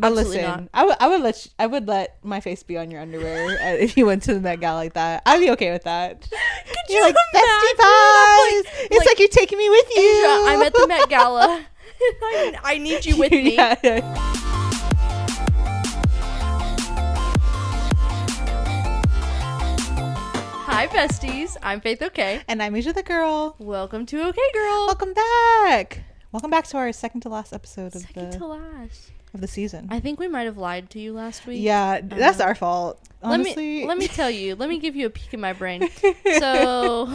But Absolutely listen, not. I would let my face be on your underwear if you went to the Met Gala like that. I'd be okay with that. Could You're you like, bestie imagine? vibes. It's like you're taking me with you. Asia, I'm at the Met Gala. I need you with me. Yeah. Hi, besties. I'm Faith OK. And I'm Asia the girl. Welcome to OK Girl. Welcome back. Welcome back to our second to last episode of the season. I think we might have lied to you last week. Yeah, that's our fault. Honestly. Let me tell you. Let me give you a peek in my brain. So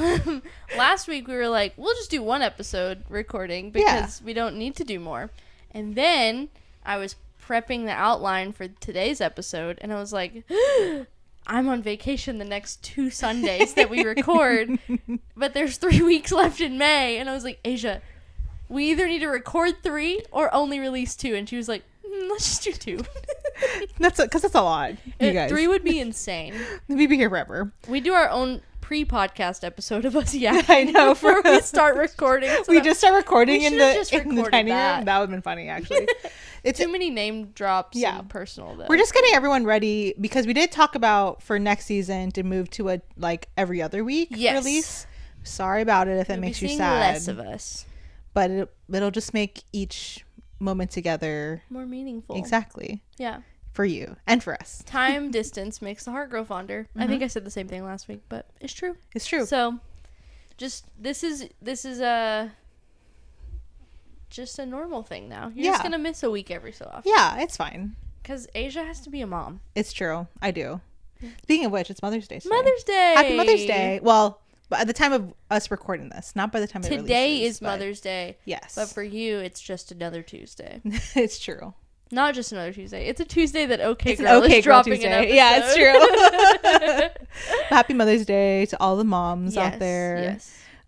last week we were like, we'll just do one episode recording because we don't need to do more. And then I was prepping the outline for today's episode, and I was like, I'm on vacation the next 2 Sundays that we record, but there's 3 weeks left in May. And I was like, Asia, we either need to record 3 or only release 2. And she was like, let's just do 2. Because that's a lot, you guys. 3 would be insane. We'd be here forever. We do our own pre-podcast episode of us I know. before we start recording. So we just start recording in the tiny that. room. That would have been funny, actually. It's too many name drops and personal, though. We're just getting everyone ready because we did talk about for next season to move to a every other week release. Sorry about it if that makes you sad. Less of us. But it'll just make each moment together more meaningful. Exactly. Yeah. For you and for us. Time distance makes the heart grow fonder. Mm-hmm. I think I said the same thing last week, but it's true. It's true. So, just this is just a normal thing now. You're just gonna miss a week every so often. Yeah, it's fine. Because Asia has to be a mom. It's true. I do. Speaking of which, it's Mother's Day today. Mother's Day. Happy Mother's Day. Well, at the time of us recording this, not by the time today is Mother's Day. Yes. But for you, it's just another Tuesday. It's true. Not just another Tuesday. It's a Tuesday that OK it's Girl is dropping Tuesday. an episode. Yeah, it's true. Happy Mother's Day to all the moms out there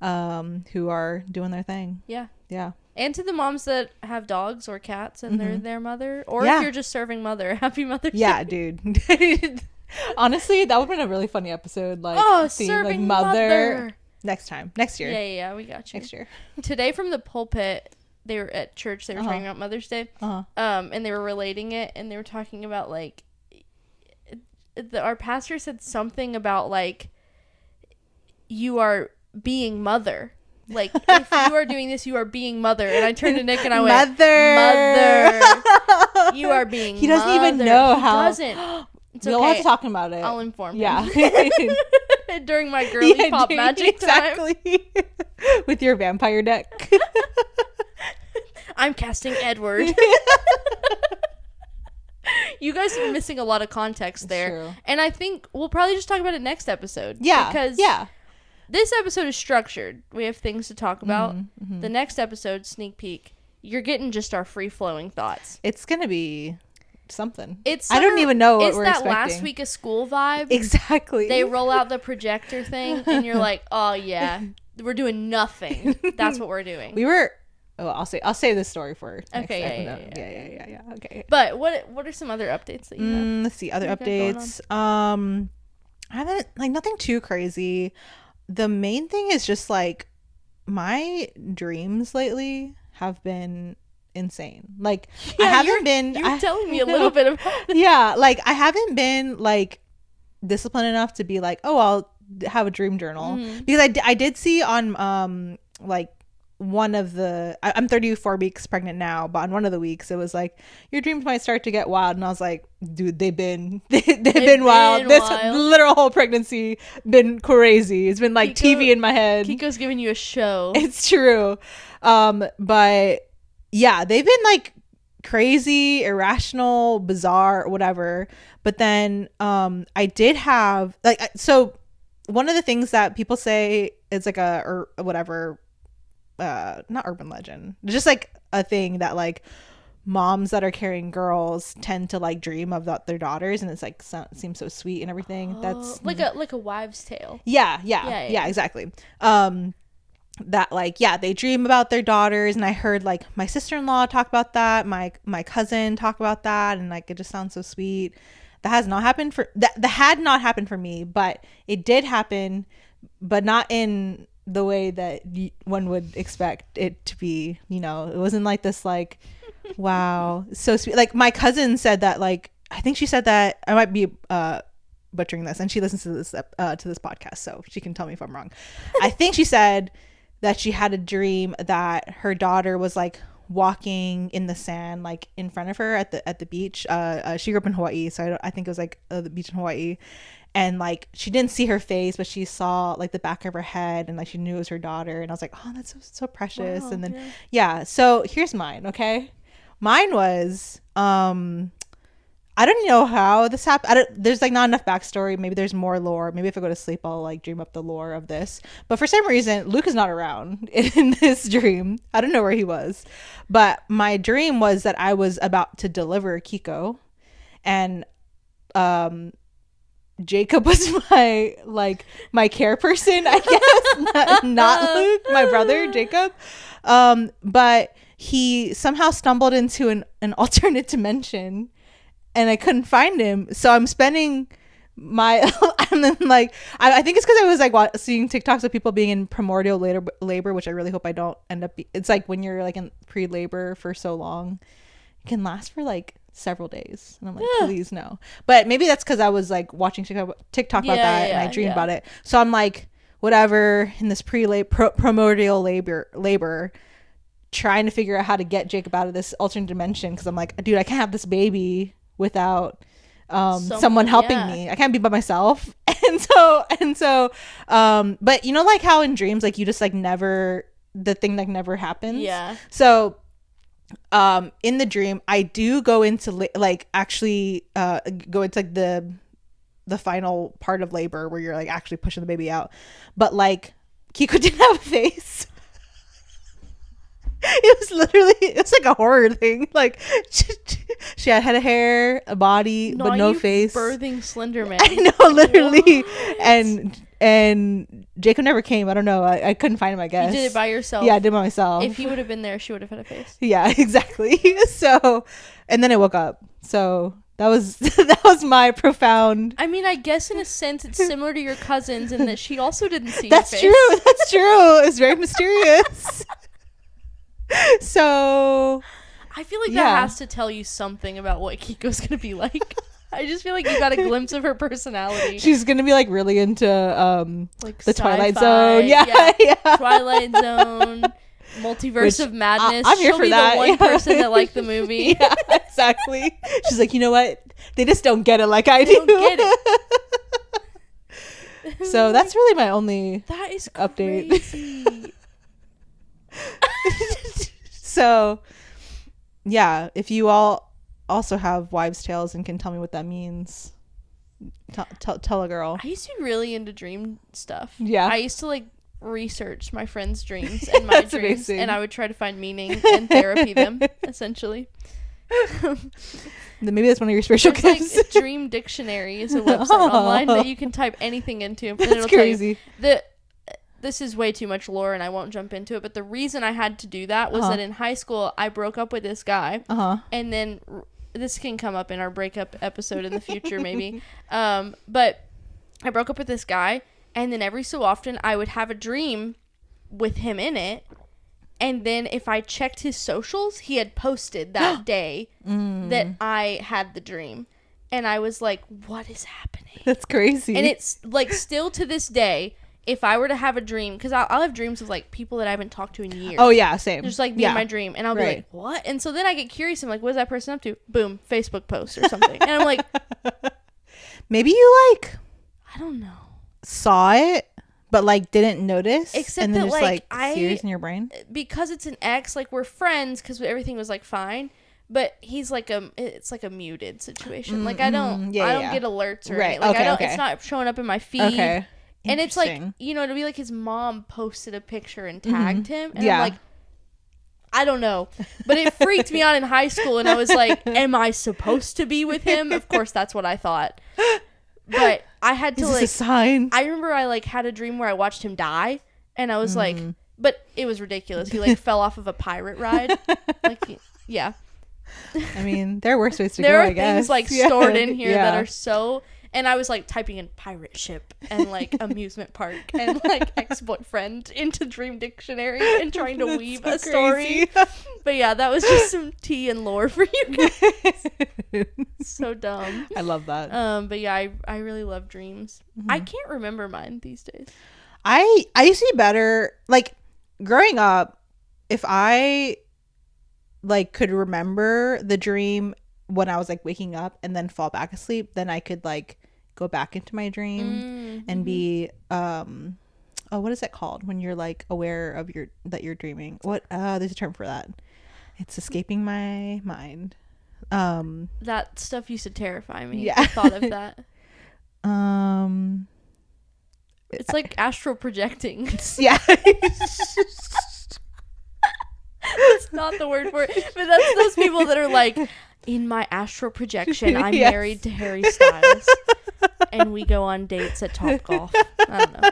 who are doing their thing. Yeah. Yeah. And to the moms that have dogs or cats and they're their mother. Or if you're just serving mother, happy Mother's Day. Yeah, dude. Honestly, that would have been a really funny episode. Serving mother. Next year. Yeah, we got you. Next year. Today from the pulpit, they were at church. They were talking about Mother's Day. And they were relating it. And they were talking about, our pastor said something about, you are being mother. If you are doing this, you are being mother. And I turned to Nick and I went, Mother. You are being mother. He doesn't even know how. He doesn't. It's okay. We'll have to talk about it. I'll inform him. Yeah. During my girly pop magic time. Exactly. With your vampire deck. I'm casting Edward. You guys are missing a lot of context there. True. And I think we'll probably just talk about it next episode. Yeah. Because this episode is structured. We have things to talk about. Mm-hmm. The next episode, sneak peek, you're getting just our free-flowing thoughts. It's going to be something. I don't even know what we're expecting. It's that last week of school vibe. Exactly. They roll out the projector thing and you're like, oh yeah, we're doing nothing. That's what we're doing. I'll say this story for next episode. Yeah. Okay. But what are some other updates that you have? Let's see, other updates. I haven't nothing too crazy. The main thing is just my dreams lately have been insane. I haven't been. You're telling me a little bit about it. Yeah, I haven't been disciplined enough to be I'll have a dream journal because I did see on one of the I'm 34 weeks pregnant now, but on one of the weeks it was your dreams might start to get wild, and I was like, dude, they've been wild. This literal whole pregnancy been crazy. It's been TV in my head. Kiko's giving you a show. It's true. But yeah, they've been crazy, irrational, bizarre, whatever. But then I did have so one of the things that people say it's or whatever, not urban legend, just a thing that moms that are carrying girls tend to like dream about their daughters, and it's like seems so sweet and everything. Oh, that's like a wives' tale. Yeah, exactly. That like, yeah, they dream about their daughters, and I heard like my sister-in-law talk about that, my cousin talk about that, and like it just sounds so sweet. That has not happened for that had not happened for me, but it did happen, but not in the way that one would expect it to be. You know, it wasn't like this like Wow, so sweet. Like my cousin said that, like I think she said that, I might be butchering this, and she listens to this podcast, so she can tell me if I'm wrong. I think she said that she had a dream that her daughter was like walking in the sand, like in front of her at the beach. She grew up in Hawaii, so I think it was like the beach in Hawaii, and like she didn't see her face, but she saw like the back of her head, and like she knew it was her daughter. And I was like, oh, that's so precious. Wow, and then yeah, so here's mine. Okay, mine was I don't know how this happened. There's like not enough backstory. Maybe there's more lore. Maybe if I go to sleep, I'll like dream up the lore of this. But for some reason, Luke is not around in this dream. I don't know where he was. But my dream was that I was about to deliver Kiko, and Jacob was my care person, I guess. not Luke, my brother Jacob. But he somehow stumbled into an alternate dimension, and I couldn't find him. So I'm spending my and then like I think it's because I was like seeing TikToks of people being in primordial labor, which I really hope I don't end up it's like when you're like in pre-labor for so long, it can last for like several days, and I'm like, please no. But maybe that's because I was like watching TikTok about that, and I dreamed about it. So I'm like, whatever, in this primordial labor, trying to figure out how to get Jacob out of this alternate dimension, because I'm like, dude, I can't have this baby without someone helping me. I can't be by myself. and so but you know, like how in dreams, like you just like never, the thing like never happens. So in the dream, I do go into actually go into like the final part of labor where you're like actually pushing the baby out, but like Kiko didn't have a face. It was like a horror thing. Like she had head of hair, a body, but no face. Birthing Slender Man. I know, literally. And Jacob never came. I don't know. I couldn't find him, I guess. You did it by yourself. Yeah, I did it by myself. If he would have been there, she would have had a face. Yeah, exactly. So, and then I woke up. So that was my profound. I mean, I guess in a sense it's similar to your cousin's in that she also didn't see That's your face. That's true. It's very mysterious. So I feel like that has to tell you something about what Kiko's gonna be like. I just feel like you got a glimpse of her personality. She's gonna be like really into like the sci-fi, Twilight Zone. Yeah. Twilight Zone, Multiverse of Madness. I'm here She'll for be that. The one person that liked the movie. Yeah, exactly. She's like, you know what? They just don't get it like I do. Don't get it. So that's really my only that is update. Crazy. So yeah, if you all also have wives' tales and can tell me what that means, tell a girl. I used to be really into dream stuff. Yeah, I used to like research my friends' dreams and my dreams, amazing. And I would try to find meaning and therapy them, essentially. Maybe that's one of your spiritual gifts. Like Dream Dictionary is a website online that you can type anything into, and that's it'll crazy. Tell you this is way too much lore and I won't jump into it, but the reason I had to do that was that in high school I broke up with this guy, and then this can come up in our breakup episode in the future maybe, but I broke up with this guy, and then every so often I would have a dream with him in it, and then if I checked his socials, he had posted that day that I had the dream, and I was like, what is happening? That's crazy. And it's like still to this day, if I were to have a dream, because I'll have dreams of like people that I haven't talked to in years. Oh yeah, same. Just like be in my dream, and I'll be like, what? And so then I get curious. I'm like, what is that person up to? Boom, Facebook post or something. And I'm like, maybe you like, I don't know, saw it, but like didn't notice. Except and then that just like sears in your brain. Because it's an ex, like we're friends because everything was like fine. But he's like it's like a muted situation. Like I don't get alerts or anything. Like it's not showing up in my feed. Okay. And it's like, you know, it'll be like his mom posted a picture and tagged him. And I'm like, I don't know. But it freaked me out in high school. And I was like, am I supposed to be with him? Of course, that's what I thought. But I had to a sign? I remember I like had a dream where I watched him die. And I was like, but it was ridiculous. He like fell off of a pirate ride. Like, yeah. I mean, there are worse ways to go, I guess. There are things like stored in here that are so... And I was like typing in pirate ship and like amusement park and like ex-boyfriend into Dream Dictionary and trying to weave a story. But yeah, that was just some tea and lore for you guys. So dumb. I love that. But yeah, I really love dreams. I can't remember mine these days. I used to be better. Like growing up, if I like could remember the dream when I was like waking up and then fall back asleep, then I could like go back into my dream and be what is that called when you're like aware of that you're dreaming? What there's a term for that. It's escaping my mind. That stuff used to terrify me. Yeah. I thought of that. It's like astral projecting. Yeah. That's not the word for it, but that's those people that are like, in my astral projection, I'm married to Harry Styles, and we go on dates at Topgolf. I don't know.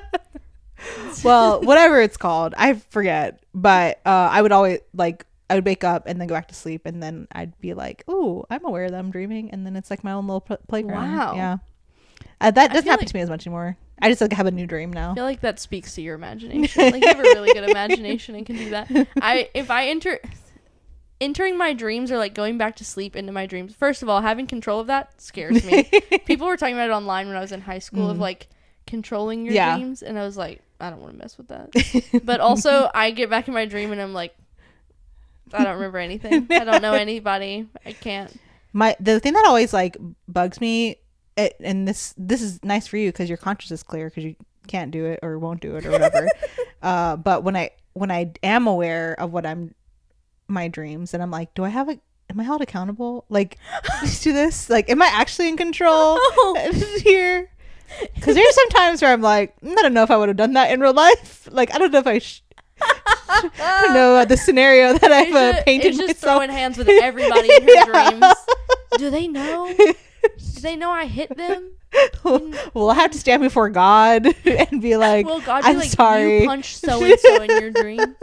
Well, whatever it's called, I forget. But I would always like I would wake up and then go back to sleep, and then I'd be like, "Ooh, I'm aware that I'm dreaming," and then it's like my own little playground. Wow. Yeah, that doesn't happen to me as much anymore. I just like have a new dream now. I feel like that speaks to your imagination. Like you have a really good imagination and can do that. If I entering my dreams or like going back to sleep into my dreams, first of all, having control of that scares me. People were talking about it online when I was in high school of like controlling your dreams, and I was like, I don't want to mess with that. But also I get back in my dream and I'm like, I don't remember anything. I don't know anybody. I can't. The thing that always like bugs me, and this is nice for you because your conscience is clear because you can't do it or won't do it or whatever. But when I am aware of my dreams, and I'm like, am I held accountable? Like, just do this? Like, am I actually in control here? Because there's some times where I'm like, I don't know if I would have done that in real life. Like, I don't know if I I don't know the scenario that I've painted just myself. Throwing hands with everybody in her dreams. Do they know? Do they know I hit them? Well, I have to stand before God and be like, well, God, I'm like, sorry. You punched so and so in your dream.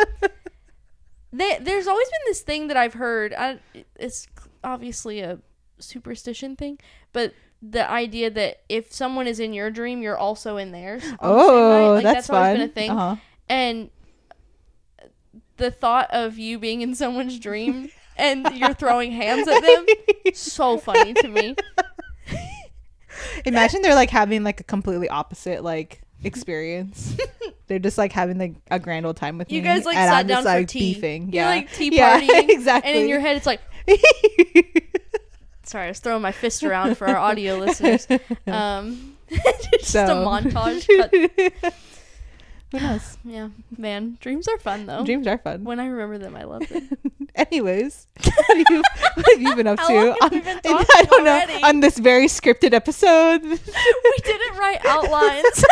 There's always been this thing that I've heard. It's obviously a superstition thing, but the idea that if someone is in your dream, you're also in theirs. Oh, like, that's fun. Always been a thing. And the thought of you being in someone's dream and you're throwing hands at them, so funny to me. Imagine they're like having like a completely opposite like experience. They're just like having like a grand old time with me. You guys like and sat I'm down just, for like, tea. Beefing. You're Yeah, like tea partying. Exactly. And in your head, it's like. Sorry, I was throwing my fist around for our audio listeners. Just a montage. Cut. Who knows? Yeah, man, dreams are fun though. Dreams are fun. When I remember them, I love them. Anyways, what have you been up to? I don't know. On this very scripted episode, we didn't write outlines.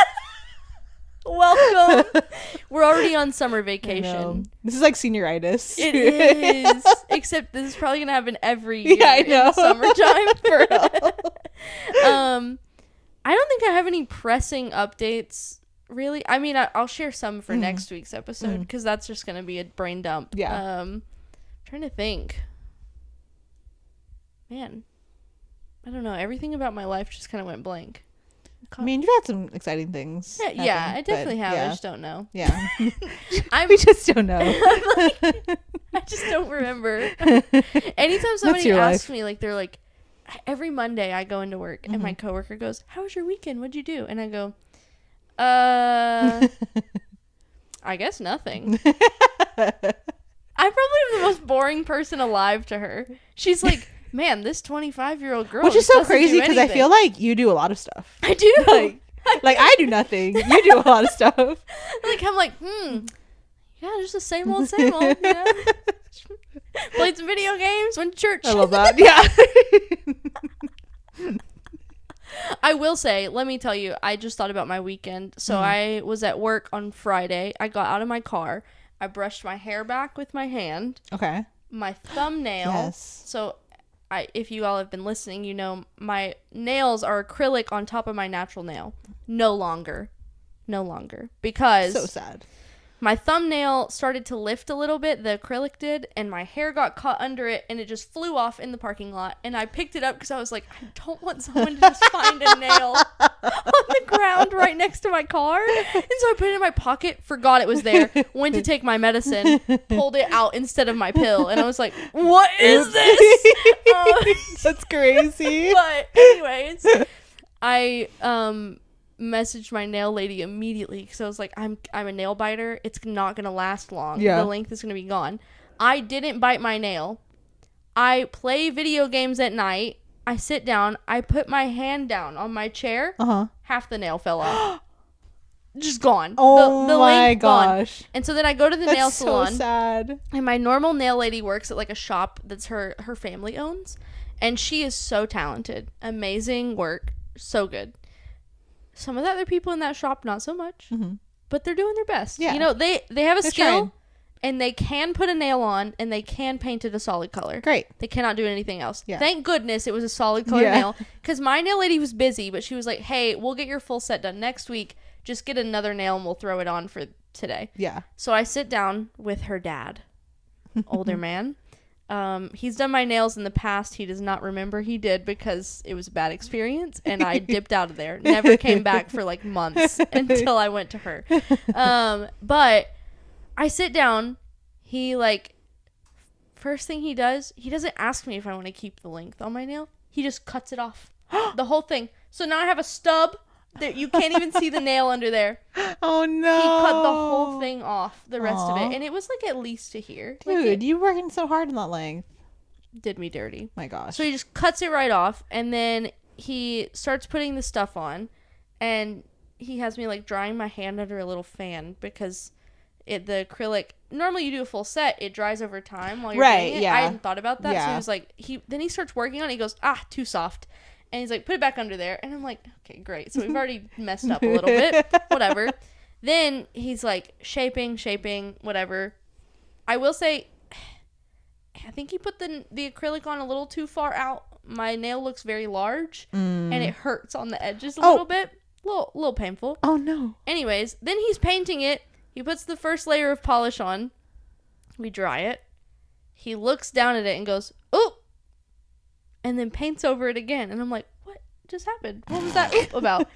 Welcome. We're already on summer vacation. This is like senioritis. It is. Except this is probably gonna happen every year I know. in the summertime. For I don't think I have any pressing updates. Really, I mean, I'll share some for next week's episode because that's just gonna be a brain dump. Yeah. Trying to think. Man, I don't know. Everything about my life just kind of went blank. I mean, you've had some exciting things. Yeah, I definitely have. I just don't know. Yeah. We just don't know. I just don't remember. Anytime somebody asks me, like, they're like, every Monday I go into work and my coworker goes, "How was your weekend? What'd you do?" And I go, I guess nothing. I'm probably the most boring person alive to her. She's like, man, this 25-year-old girl. Which is so crazy because I feel like you do a lot of stuff. I do. Like I do nothing. You do a lot of stuff. Like I'm like, yeah, just the same old, you know? Played some video games, went to church. I love that. Yeah. I will say, let me tell you, I just thought about my weekend. So I was at work on Friday. I got out of my car. I brushed my hair back with my hand. Okay. My thumbnail. Yes. So if you all have been listening, you know my nails are acrylic on top of my natural nail. No longer. Because so sad. My thumbnail started to lift a little bit, the acrylic did, and my hair got caught under it, and it just flew off in the parking lot. And I picked it up because I was like, I don't want someone to just find a nail on the ground right next to my car. And so I put it in my pocket, forgot it was there, went to take my medicine, pulled it out instead of my pill, and I was like, what is this? That's crazy. But anyways, I messaged my nail lady immediately because I was like, I'm a nail biter. It's not gonna last long. The length is gonna be gone. I didn't bite my nail. I play video games at night. I sit down. I put my hand down on my chair. Half the nail fell off. Just gone. Oh the my gosh. Gone. And so then I go to the nail salon. So sad. And my normal nail lady works at like a shop that's her family owns, and she is so talented. Amazing work. So good. Some of the other people in that shop, not so much, but they're doing their best. Yeah. You know, they have a skill, trying. And they can put a nail on, and they can paint it a solid color. Great. They cannot do anything else. Yeah. Thank goodness it was a solid color nail, because my nail lady was busy, but she was like, hey, we'll get your full set done next week. Just get another nail, and we'll throw it on for today. Yeah. So I sit down with her dad, older man. He's done my nails in the past. He does not remember he did because it was a bad experience, and I dipped out of there. Never came back for like months until I went to her. But I sit down. He like, first thing he does, he doesn't ask me if I want to keep the length on my nail. He just cuts it off, the whole thing. So now I have a stub that you can't even see the nail under there. Oh no. He cut the whole thing off, the rest of it. And it was like at least to here. Dude, like you working so hard on that length. Did me dirty. My gosh. So he just cuts it right off, and then he starts putting the stuff on, and he has me like drying my hand under a little fan because the acrylic, normally you do a full set, it dries over time while you're doing it. I hadn't thought about that. So he was like, then he starts working on it. He goes, too soft. And he's like, put it back under there. And I'm like, okay, great. So we've already messed up a little bit. Whatever. Then he's like, shaping, whatever. I will say, I think he put the acrylic on a little too far out. My nail looks very large. And it hurts on the edges a little bit. Little painful. Oh, no. Anyways, then he's painting it. He puts the first layer of polish on. We dry it. He looks down at it and goes, "Oop!" And then paints over it again. And I'm like, what just happened? What was that about?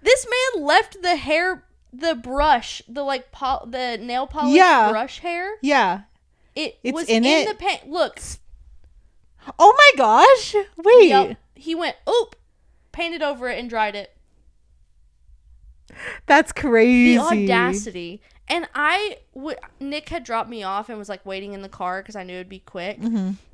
This man left the brush, the nail polish brush hair. Yeah. It's was in the paint. Look. Oh my gosh. Wait. Yep. He went, oop, painted over it and dried it. That's crazy. The audacity. And Nick had dropped me off and was like waiting in the car because I knew it'd be quick.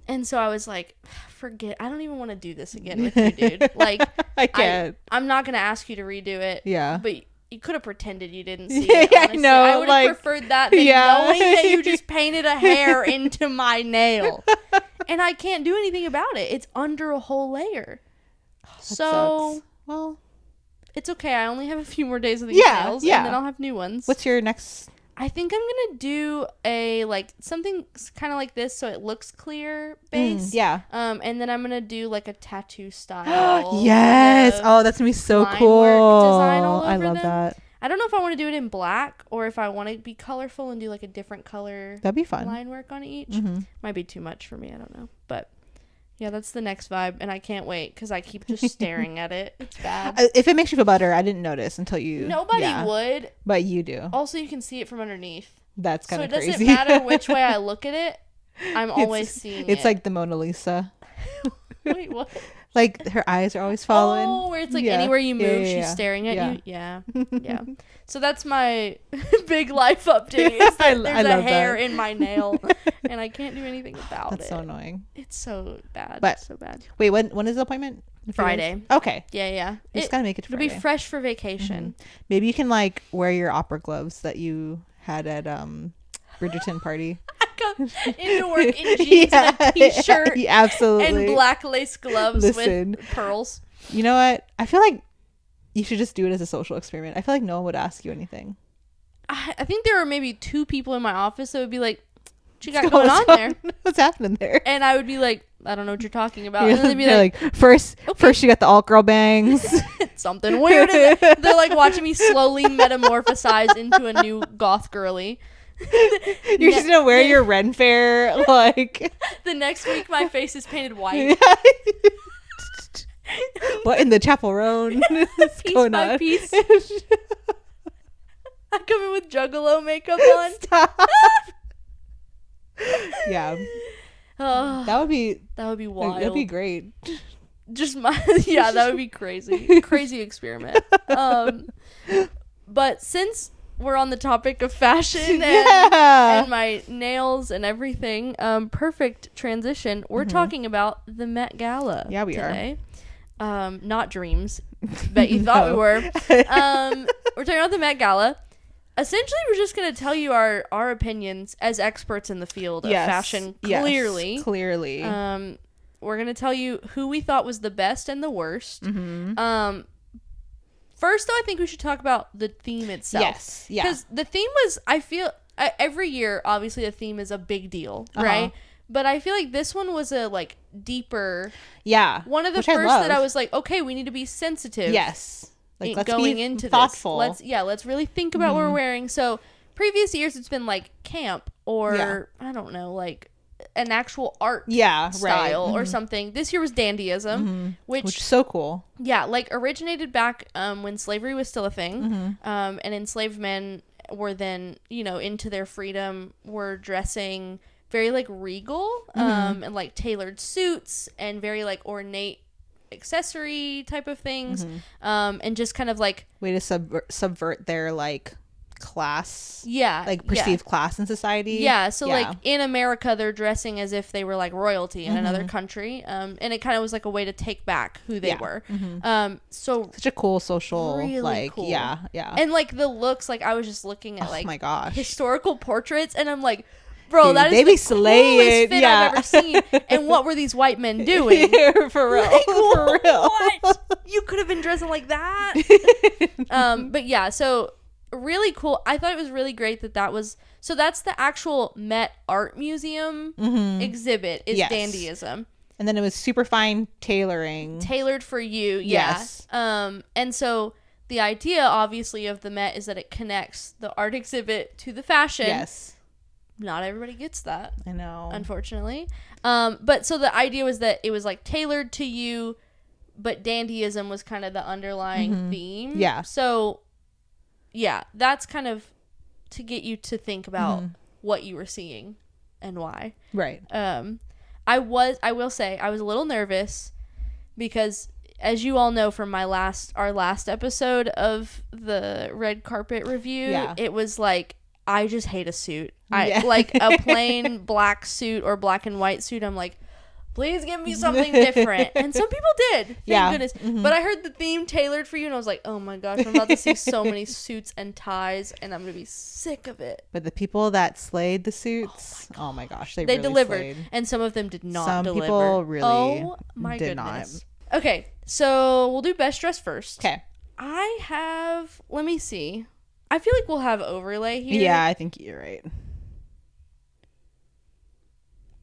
And so I was like, forget, I don't even want to do this again with you, dude. Like, I can't. I'm not going to ask you to redo it. Yeah. But you could have pretended you didn't see it. Honestly. I know. I would have preferred that than knowing that you just painted a hair into my nail. And I can't do anything about it. It's under a whole layer. So, sucks. Well, it's okay. I only have a few more days of these nails, and then I'll have new ones. What's your next? I think I'm gonna do something kind of like this, so it looks clear base. And then I'm gonna do like a tattoo style. Yes. Oh, that's gonna be so cool. Design all over I love that. I don't know if I want to do it in black or if I want to be colorful and do like a different color. That'd be fun. Line work on each. Might be too much for me. I don't know, but. Yeah, that's the next vibe, and I can't wait because I keep just staring at it. It's bad. If it makes you feel better, I didn't notice until you. Nobody would. But you do. Also, you can see it from underneath. That's kind of crazy. So it doesn't matter which way I look at it. I'm always seeing it. It's like the Mona Lisa. Wait, what? Like her eyes are always following. Oh, where it's like anywhere you move, she's staring at you. Yeah. So that's my big life update. Is that there's a hair in my nail, and I can't do anything about it. That's so annoying. It's so bad. But so bad. Wait, when is the appointment? Friday. Okay. Yeah. You just gotta make it to Friday. It'll be fresh for vacation. Maybe you can like wear your opera gloves that you had at Bridgerton party. I come into work in jeans and a t-shirt. Absolutely. And black lace gloves with pearls. You know what? I feel like you should just do it as a social experiment. I feel like no one would ask you anything. I think there are maybe 2 people in my office that would be like, what you got going on there? What's happening there? And I would be like, I don't know what you're talking about. And they'd be like first you got the alt girl bangs. something weird. They're like watching me slowly metamorphosize into a new goth girly. You're just gonna wear your Ren Fair like. The next week, my face is painted white. What in the chaperone? What's Piece going by on? piece. I come in with Juggalo makeup on. Stop. Yeah. Oh, That would be wild. That'd be great. Just that would be crazy. Crazy experiment. But since we're on the topic of fashion and my nails and everything, perfect transition. We're talking about the Met Gala. Yeah, we today. Not dreams. Bet you thought we were. We're talking about the Met Gala. Essentially, we're just going to tell you our opinions as experts in the field of fashion. Clearly. Yes, clearly. We're going to tell you who we thought was the best and the worst. Mm-hmm. First, though, I think we should talk about the theme itself. Yes, yeah. Because the theme was, I feel, every year, obviously, the theme is a big deal, right? But I feel like this one was a, like, deeper... Yeah. One of the first that I was like, okay, we need to be sensitive. Yes. Like, let's going be into thoughtful. Let's really think about what we're wearing. So, previous years, it's been, like, camp or, I don't know, like... an actual art style or something. This year was dandyism, which is so cool. Yeah, like originated back when slavery was still a thing, and enslaved men were then, into their freedom, were dressing very like regal, and like tailored suits and very like ornate accessory type of things, and just kind of like way to subvert their like class, like perceived class in society. So like in America they're dressing as if they were like royalty in another country, and it kind of was like a way to take back who they were. So such a cool social, really like cool. And like the looks, like I was just looking at like my gosh, historical portraits, and I'm like, bro, dude, that is they be the coolest fit I've ever seen. And what were these white men doing? For real, like, for real. What? You could have been dressing like that. But yeah, so really cool. I thought it was really great that was, so that's the actual Met Art Museum exhibit is dandyism, and then it was super fine tailored for you. And so the idea obviously of the Met is that it connects the art exhibit to the fashion. Not everybody gets that, I know, unfortunately. But so the idea was that it was like tailored to you, but dandyism was kind of the underlying theme. So that's kind of to get you to think about what you were seeing and why. Right. I will say I was a little nervous because, as you all know from our last episode of the red carpet review, it was like, I just hate a suit. Like a plain black suit or black and white suit. I'm like, please give me something different. And some people did. Thank goodness. But I heard the theme tailored for you, and I was like, oh my gosh, I'm about to see so many suits and ties, and I'm going to be sick of it. But the people that slayed the suits, oh my gosh, they really delivered. Slayed. And some of them did not deliver. Some people really oh my did goodness. Not. Okay, so we'll do best dress first. Okay. I have, let me see. I feel like we'll have overlay here. Yeah, I think you're right.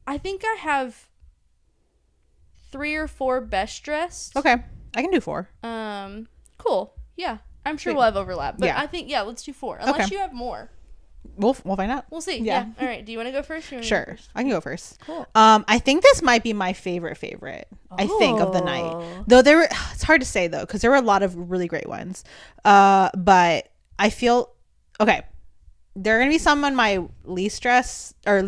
I think I have 3 or 4 best dressed. Okay, I can do 4. Cool. Yeah, I'm sure we'll have overlap, but I think let's do 4 unless you have more. We'll find out. We'll see. Yeah. All right. Do you want to go first? Sure. I can go first. Cool. I think this might be my favorite. I think of the night. Though it's hard to say though because there were a lot of really great ones. But I feel okay. There are gonna be some on my least dressed or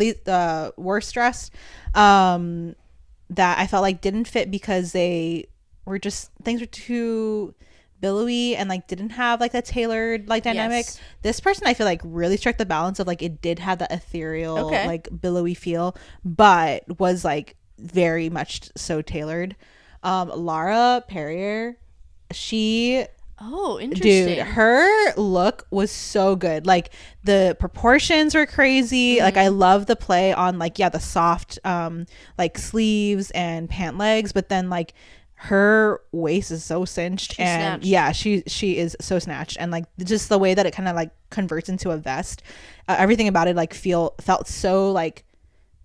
worst dressed. That I felt like didn't fit because things were too billowy and like didn't have like a tailored like dynamic. This person I feel like really struck the balance of like it did have that ethereal like billowy feel, but was like very much so tailored. Lara Perrier, interesting. Dude, her look was so good. Like the proportions were crazy. Like I love the play on like the soft like sleeves and pant legs, but then like her waist is so cinched and she is so snatched, and like just the way that it kind of like converts into a vest, everything about it like felt so like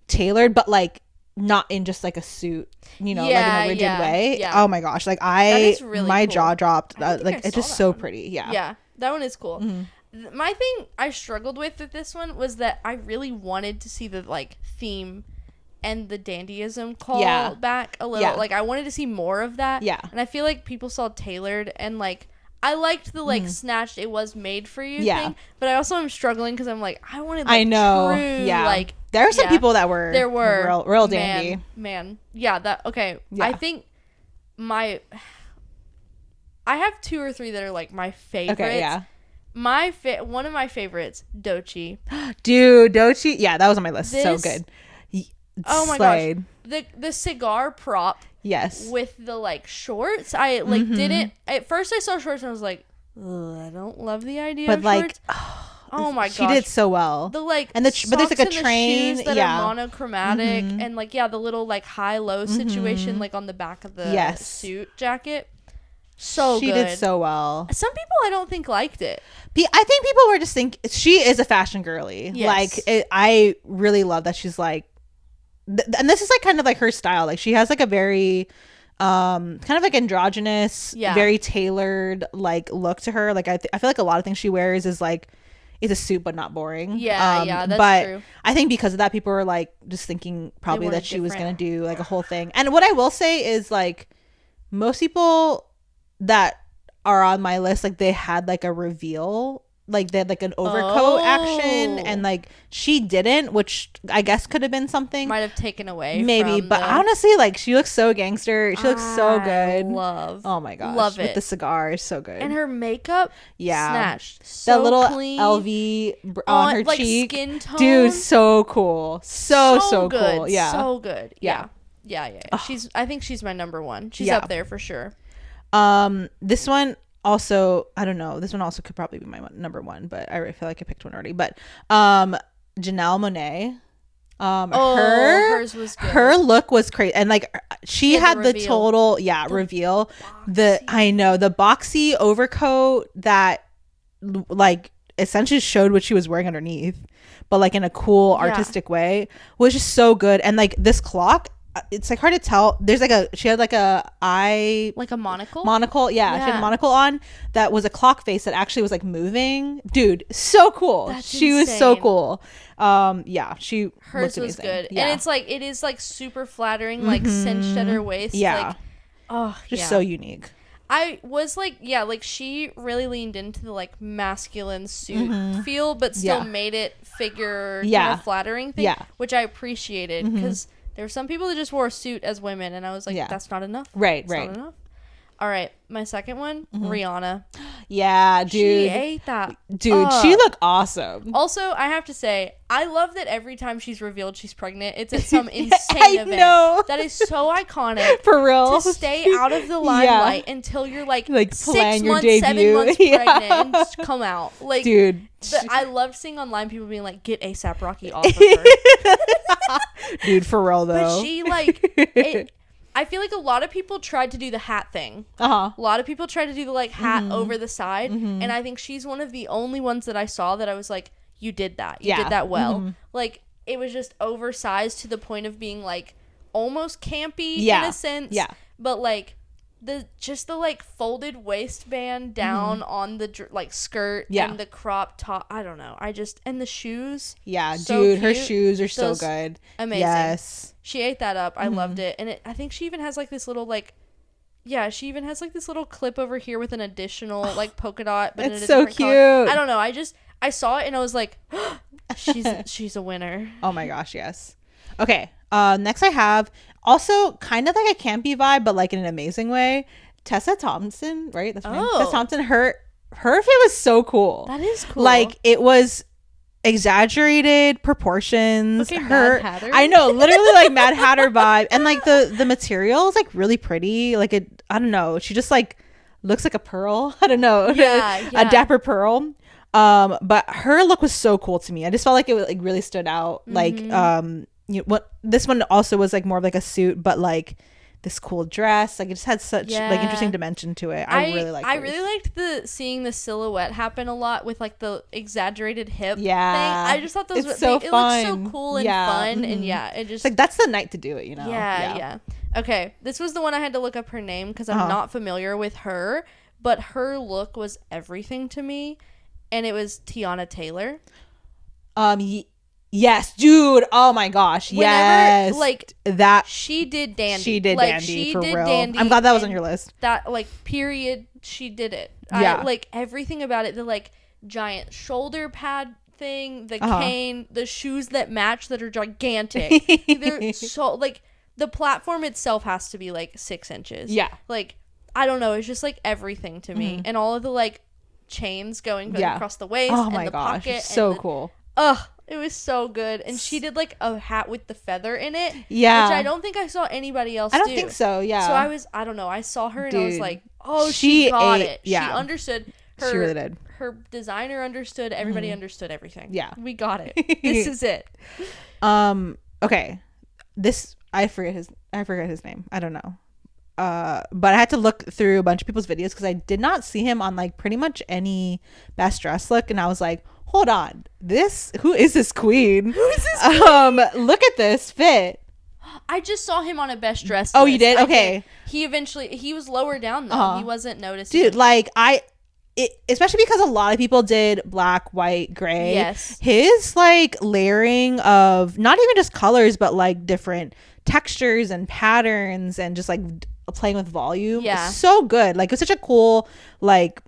tailored, but like not in just like a suit, you know, Yeah, like in a rigid yeah, way. yeah. Oh my gosh, like That is really my cool. jaw dropped. I don't think Like I it's saw just that so one. pretty. Yeah. Yeah, that one is cool. Mm-hmm. My thing I struggled with this one was that I really wanted to see the like theme and the dandyism call back a little. Yeah. Like I wanted to see more of that. Yeah. And I feel like people saw tailored and like I liked the like snatched it was made for you thing, but I also am struggling because I'm like I wanted like I know. true, Yeah. like there are some people that were real man, dandy. Man. Yeah, that okay. Yeah. I think I have 2 or 3 that are like my favorites. Okay, yeah. One of my favorites, 𝖧. Dude, 𝖧. Yeah, that was on my list. So good. Oh my gosh. The cigar prop. Yes. With the like shorts. I like didn't at first I saw shorts and I was like, I don't love the idea of shorts. Oh my gosh. She did so well. The like but there's like a train shoes that are monochromatic and like the little like high-low situation like on the back of the suit jacket. So she good. did so well. Some people I don't think liked it. I think people were just she is a fashion girly. Yes. Like I really love that she's like, and this is like kind of like her style. Like she has like a very kind of like androgynous, very tailored like look to her. Like I feel like a lot of things she wears is a suit but not boring. Yeah, that's true. I think because of that, people were like just thinking probably that she was gonna do like a whole thing. And what I will say is like most people that are on my list, like they had like a reveal, like they had like an overcoat action, and like she didn't, which I guess could have been something, might have taken away maybe, but honestly like she looks so gangster. She looks so good. Oh my gosh, love it with the cigar is so good, and her makeup snatched that little clean. LV on her like cheek, skin tone. dude, so cool, so good. Cool. Yeah, so good. Yeah. I think she's my number one. She's up there for sure. This one also, I don't know, this one also could probably be my number one, but I feel like I picked one already. But Janelle Monáe, hers was good. Her look was crazy, and like she had the total reveal. I know the boxy overcoat that like essentially showed what she was wearing underneath, but like in a cool artistic way, was just so good. And like this clock, it's like hard to tell. There's like she had like a monocle. Yeah, she had a monocle on that was a clock face that actually was like moving. Dude, so cool. She was so cool. She hers was good. And it's like it is like super flattering, like cinched at her waist. Yeah. Like, just so unique. I was like, like she really leaned into the like masculine suit feel, but still made it figure kind of flattering thing, which I appreciated because there were some people that just wore a suit as women, and I was like, that's not enough. Right. Not enough. All right, my second one, Rihanna. Yeah, dude. She ate that. Dude, she looked awesome. Also, I have to say, I love that every time she's revealed she's pregnant, it's at some insane event. Know. That is so iconic. For real. To stay out of the limelight until you're like 6 months, debut. 7 months pregnant and just come out. Like, dude. I loved seeing online people being like, get ASAP Rocky off of her. Dude, for real though. But she like... I feel like a lot of people tried to do the hat thing. A lot of people tried to do the like hat over the side, and I think she's one of the only ones that I saw that I was like, you did that. You did that well. Like it was just oversized to the point of being like almost campy in a sense. Yeah. But like the like folded waistband down on the like skirt and the crop top. I don't know. And the shoes. Yeah, so dude, her cute. shoes are so good. Amazing. Yes. She ate that up. I loved it. And I think she even has like this little like, she even has like this little clip over here with an additional like polka dot. But it's so cute. Color. I don't know. I saw it and I was like, she's a winner. Oh my gosh, yes. Okay. Next I have also kind of like a campy vibe, but like in an amazing way. Tessa Thompson, right? That's her name. Tessa Thompson. Her outfit was so cool. That is cool. Like it was exaggerated proportions. Mad Hatter. I know, literally like Mad Hatter vibe, and like the material is like really pretty. Like I don't know. She just like looks like a pearl. I don't know. A dapper pearl. But her look was so cool to me. I just felt like it like really stood out. Like what this one also was like more of like a suit, but like this cool dress. Like it just had such like interesting dimension to it. I really liked really liked seeing the silhouette happen a lot with like the exaggerated hip thing. Yeah. I just thought those It's so it fun. looked so cool and fun, and it just It's like that's the night to do it, you know. Yeah. Okay, this was the one I had to look up her name because I'm not familiar with her, but her look was everything to me, and it was Tiana Taylor. Yes, dude. Oh my gosh. Whenever, yes. like that. She did dandy. She did like, dandy she for did real. Dandy, I'm glad that was on your list. That like period. She did it. Yeah. Like everything about it. The like giant shoulder pad thing, the cane, the shoes that match that are gigantic. They're so like the platform itself has to be like 6 inches. Yeah. Like I don't know. It's just like everything to me, and all of the like chains going across the waist. Oh and my the gosh. pocket So and cool. it was so good. And she did like a hat with the feather in it. Yeah. Which I don't think I saw anybody else do. I don't think so. Yeah. So I don't know. I saw her and I was Dude, like, oh, she got it. Yeah. She understood. She really did. Her designer understood. Everybody understood everything. Yeah. We got it. This is it. Okay. I forget his name. I don't know. But I had to look through a bunch of people's videos because I did not see him on like pretty much any best dress look, and I was like, hold on, who is this queen? Who is this queen? Look at this fit. I just saw him on a best dress Oh, list. you did? Okay. He was lower down though. He wasn't noticed. Dude, like especially because a lot of people did black, white, gray. Yes. His like layering of not even just colors, but like different textures and patterns and just like playing with volume. Yeah. So good. Like it was such a cool like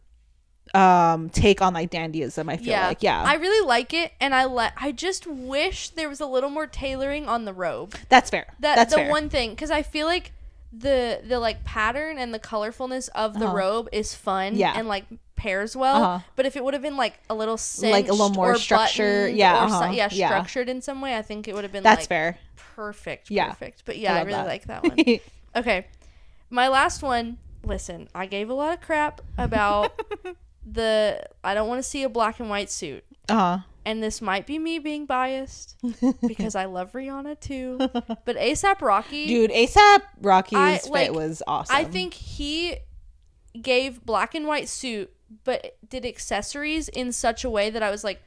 take on like dandyism, I feel like. Yeah. I really like it, and I just wish there was a little more tailoring on the robe. That's fair. That's the fair. one thing, because I feel like the like pattern and the colorfulness of the robe is fun and like pairs well, but if it would have been like a little cinched, like a little more structured, structured in some way, I think it would have been that's like fair. Perfect. Yeah. But yeah, I really like that one. Okay, my last one. Listen, I gave a lot of crap about I don't want to see a black and white suit. And this might be me being biased because I love Rihanna too. But A$AP Rocky, dude, A$AP Rocky's fit was awesome. I think he gave black and white suit, but did accessories in such a way that I was like,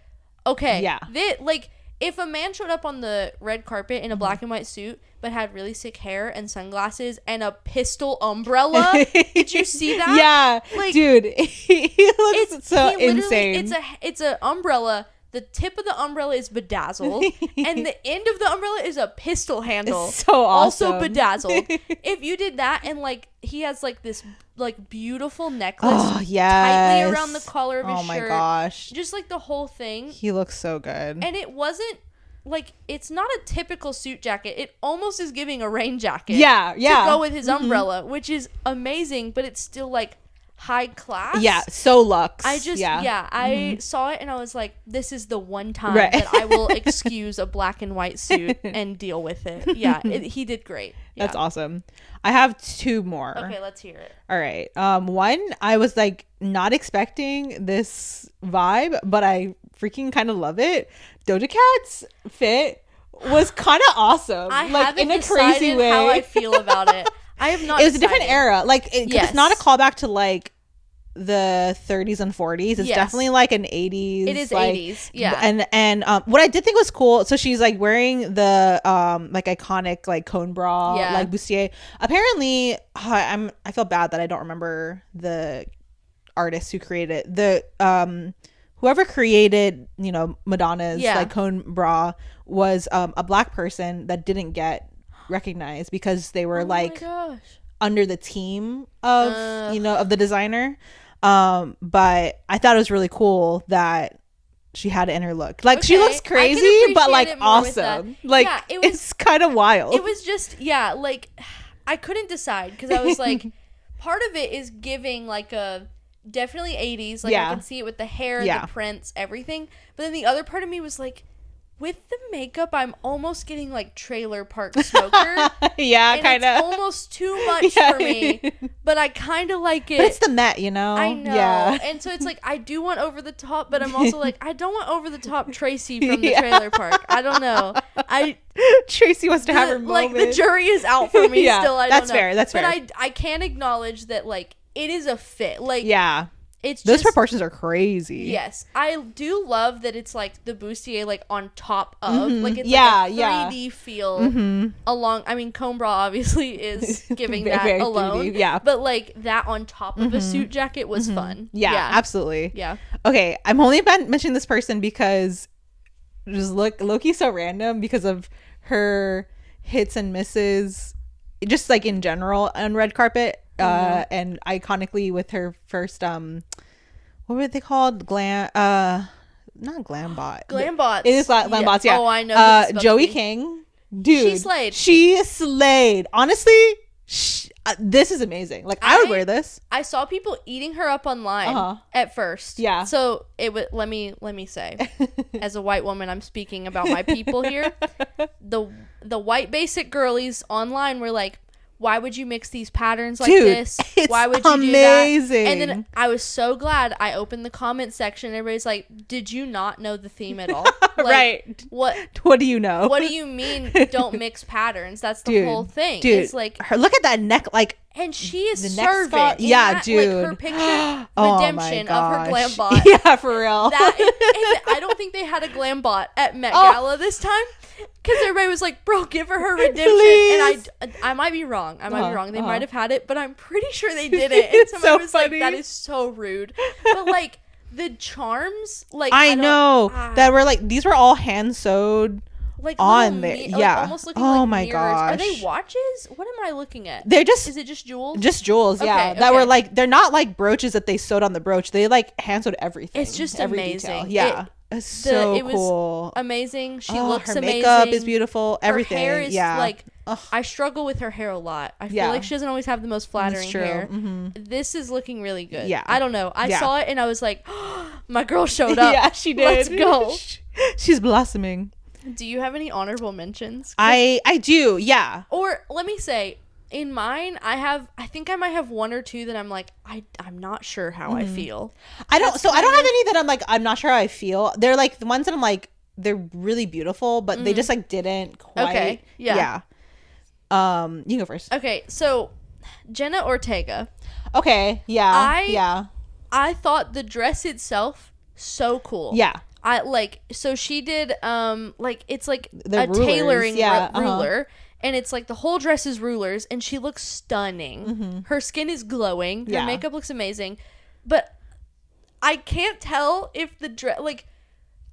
okay, yeah. Like if a man showed up on the red carpet in a black and white suit but had really sick hair and sunglasses and a pistol umbrella, did you see that? Yeah, like, dude, he looks so insane. It's a umbrella. The tip of the umbrella is bedazzled, and the end of the umbrella is a pistol handle. It's so awesome. Also bedazzled. If you did that, and like he has like this like beautiful necklace tightly around the collar of his shirt. Oh my gosh! Just like the whole thing. He looks so good. And it wasn't like, it's not a typical suit jacket. It almost is giving a rain jacket. Yeah. To go with his umbrella, which is amazing, but it's still like high class. Yeah, so luxe. I saw it and I was like, this is the one time that I will excuse a black and white suit and deal with it. Yeah, he did great. Yeah. That's awesome. I have 2 more. Okay, let's hear it. All right. One, I was like not expecting this vibe, but I freaking kind of love it. Doja Cat's fit was kind of awesome. I like haven't in a crazy decided way. how I feel about it. I have not. It was decided. a different era. Like it's not a callback to like the 30s and 40s. It's definitely like an 80s. It is like, 80s. Yeah. And what I did think was cool. So she's like wearing the like iconic like cone bra, like bustier. Apparently, I feel bad that I don't remember the artist who created it. The whoever created Madonna's like cone bra was a black person that didn't get recognized because they were under the team of of the designer. But I thought it was really cool that she had it in her look. Like she looks crazy, but like awesome. Like it's kind of wild. It was just like I couldn't decide because I was like, part of it is giving like a definitely 80s. Like I can see it with the hair, the prints, everything. But then the other part of me was like, with the makeup, I'm almost getting like Trailer Park Smoker. Yeah, kind of. It's almost too much for me, but I kind of like it. But it's the Met, you know? I know. Yeah. And so it's like, I do want over the top, but I'm also like, I don't want over the top Tracy from the Trailer Park. I don't know. Tracy wants to have her moment. Like, the jury is out for me still. I don't know. That's fair. That's fair. But I can acknowledge that, like, it is a fit. Like, yeah. It's those proportions are crazy. Yes, I do love that it's like the bustier like on top of like it's like a 3D feel along. I mean, comb bra obviously is giving that very alone. 3D, but like that on top of a suit jacket was fun. Yeah, absolutely. Yeah. Okay, I'm only mentioning this person because just low-key so random because of her hits and misses, just like in general on red carpet. And iconically with her first what were they called, not glambot it is glambots. Yeah. Oh, I know. Joey King, dude, she slayed honestly. This is amazing. Like, I would wear this. I saw people eating her up online at first. Yeah. So it would let me say, as a white woman, I'm speaking about my people here. The white basic girlies online were like, why would you mix these patterns like this? Why would you do that? And then I was so glad I opened the comment section. Everybody's like, did you not know the theme at all? Like, right. What do you know? What do you mean don't mix patterns? That's the whole thing. Dude, it's like, look at that neck, like, and she is serving. Yeah, dude. Like, her picture redemption of her glam bot. Yeah, for real. And I don't think they had a glam bot at Met Gala this time. Because everybody was like, bro, give her redemption. Please. And I might be wrong. They might have had it, but I'm pretty sure they didn't. And somebody was funny. Like, that is so rude. But like the charms, like I know that were like, these were all hand sewed. Like on there, yeah. Almost looking like my mirrors. gosh. Are they watches? What am I looking at? They're just. Is it just jewels? Just jewels, yeah. Okay, that were like, they're not like brooches that they sewed on the brooch. They like hand sewed everything. It's just amazing. Detail. Yeah. It's so cool. Was amazing. She looks her amazing. Makeup is beautiful. Everything. Her hair is like. I struggle with her hair a lot. I feel like she doesn't always have the most flattering hair. This is looking really good. Yeah. I don't know. I saw it and I was like, oh, my girl showed up. Yeah, she did. Let's go. She's blossoming. Do you have any honorable mentions? I do. Yeah. Or let me say, in mine, I think I might have one or two that I'm like, I'm not sure how I feel. I don't have any that I'm like, I'm not sure how I feel. They're like the ones that I'm like, they're really beautiful, but they just like didn't quite. Okay. Yeah. You go first. Okay. So Jenna Ortega. Okay. Yeah. I thought the dress itself so cool. Yeah. So she did like it's like the rulers, tailoring ruler. And it's like the whole dress is rulers, and she looks stunning. Her skin is glowing. Her makeup looks amazing. But I can't tell if the dress, like,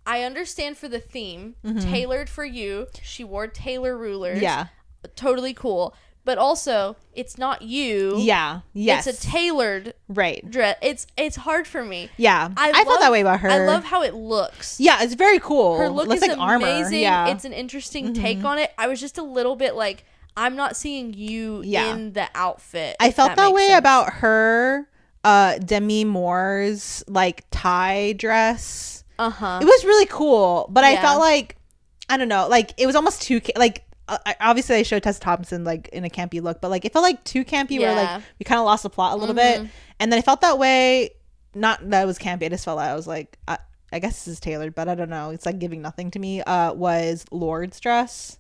I understand for the theme, tailored for you. She wore tailor rulers. Yeah. Totally cool. But also, it's not you. Yeah. Yes. It's a tailored dress. It's hard for me. Yeah. I felt that way about her. I love how it looks. Yeah, it's very cool. Her look is like amazing. Armor. Yeah. It's an interesting take on it. I was just a little bit like, I'm not seeing you in the outfit. I felt that way about her Demi Moore's like tie dress. It was really cool, but I felt like, I don't know, like it was almost too like obviously I showed Tessa Thompson like in a campy look, but like it felt like too campy where like we kind of lost the plot a little bit. And then I felt that way, not that it was campy, I just felt like I was like I guess this is tailored, but I don't know, it's like giving nothing to me. Was Lord's dress.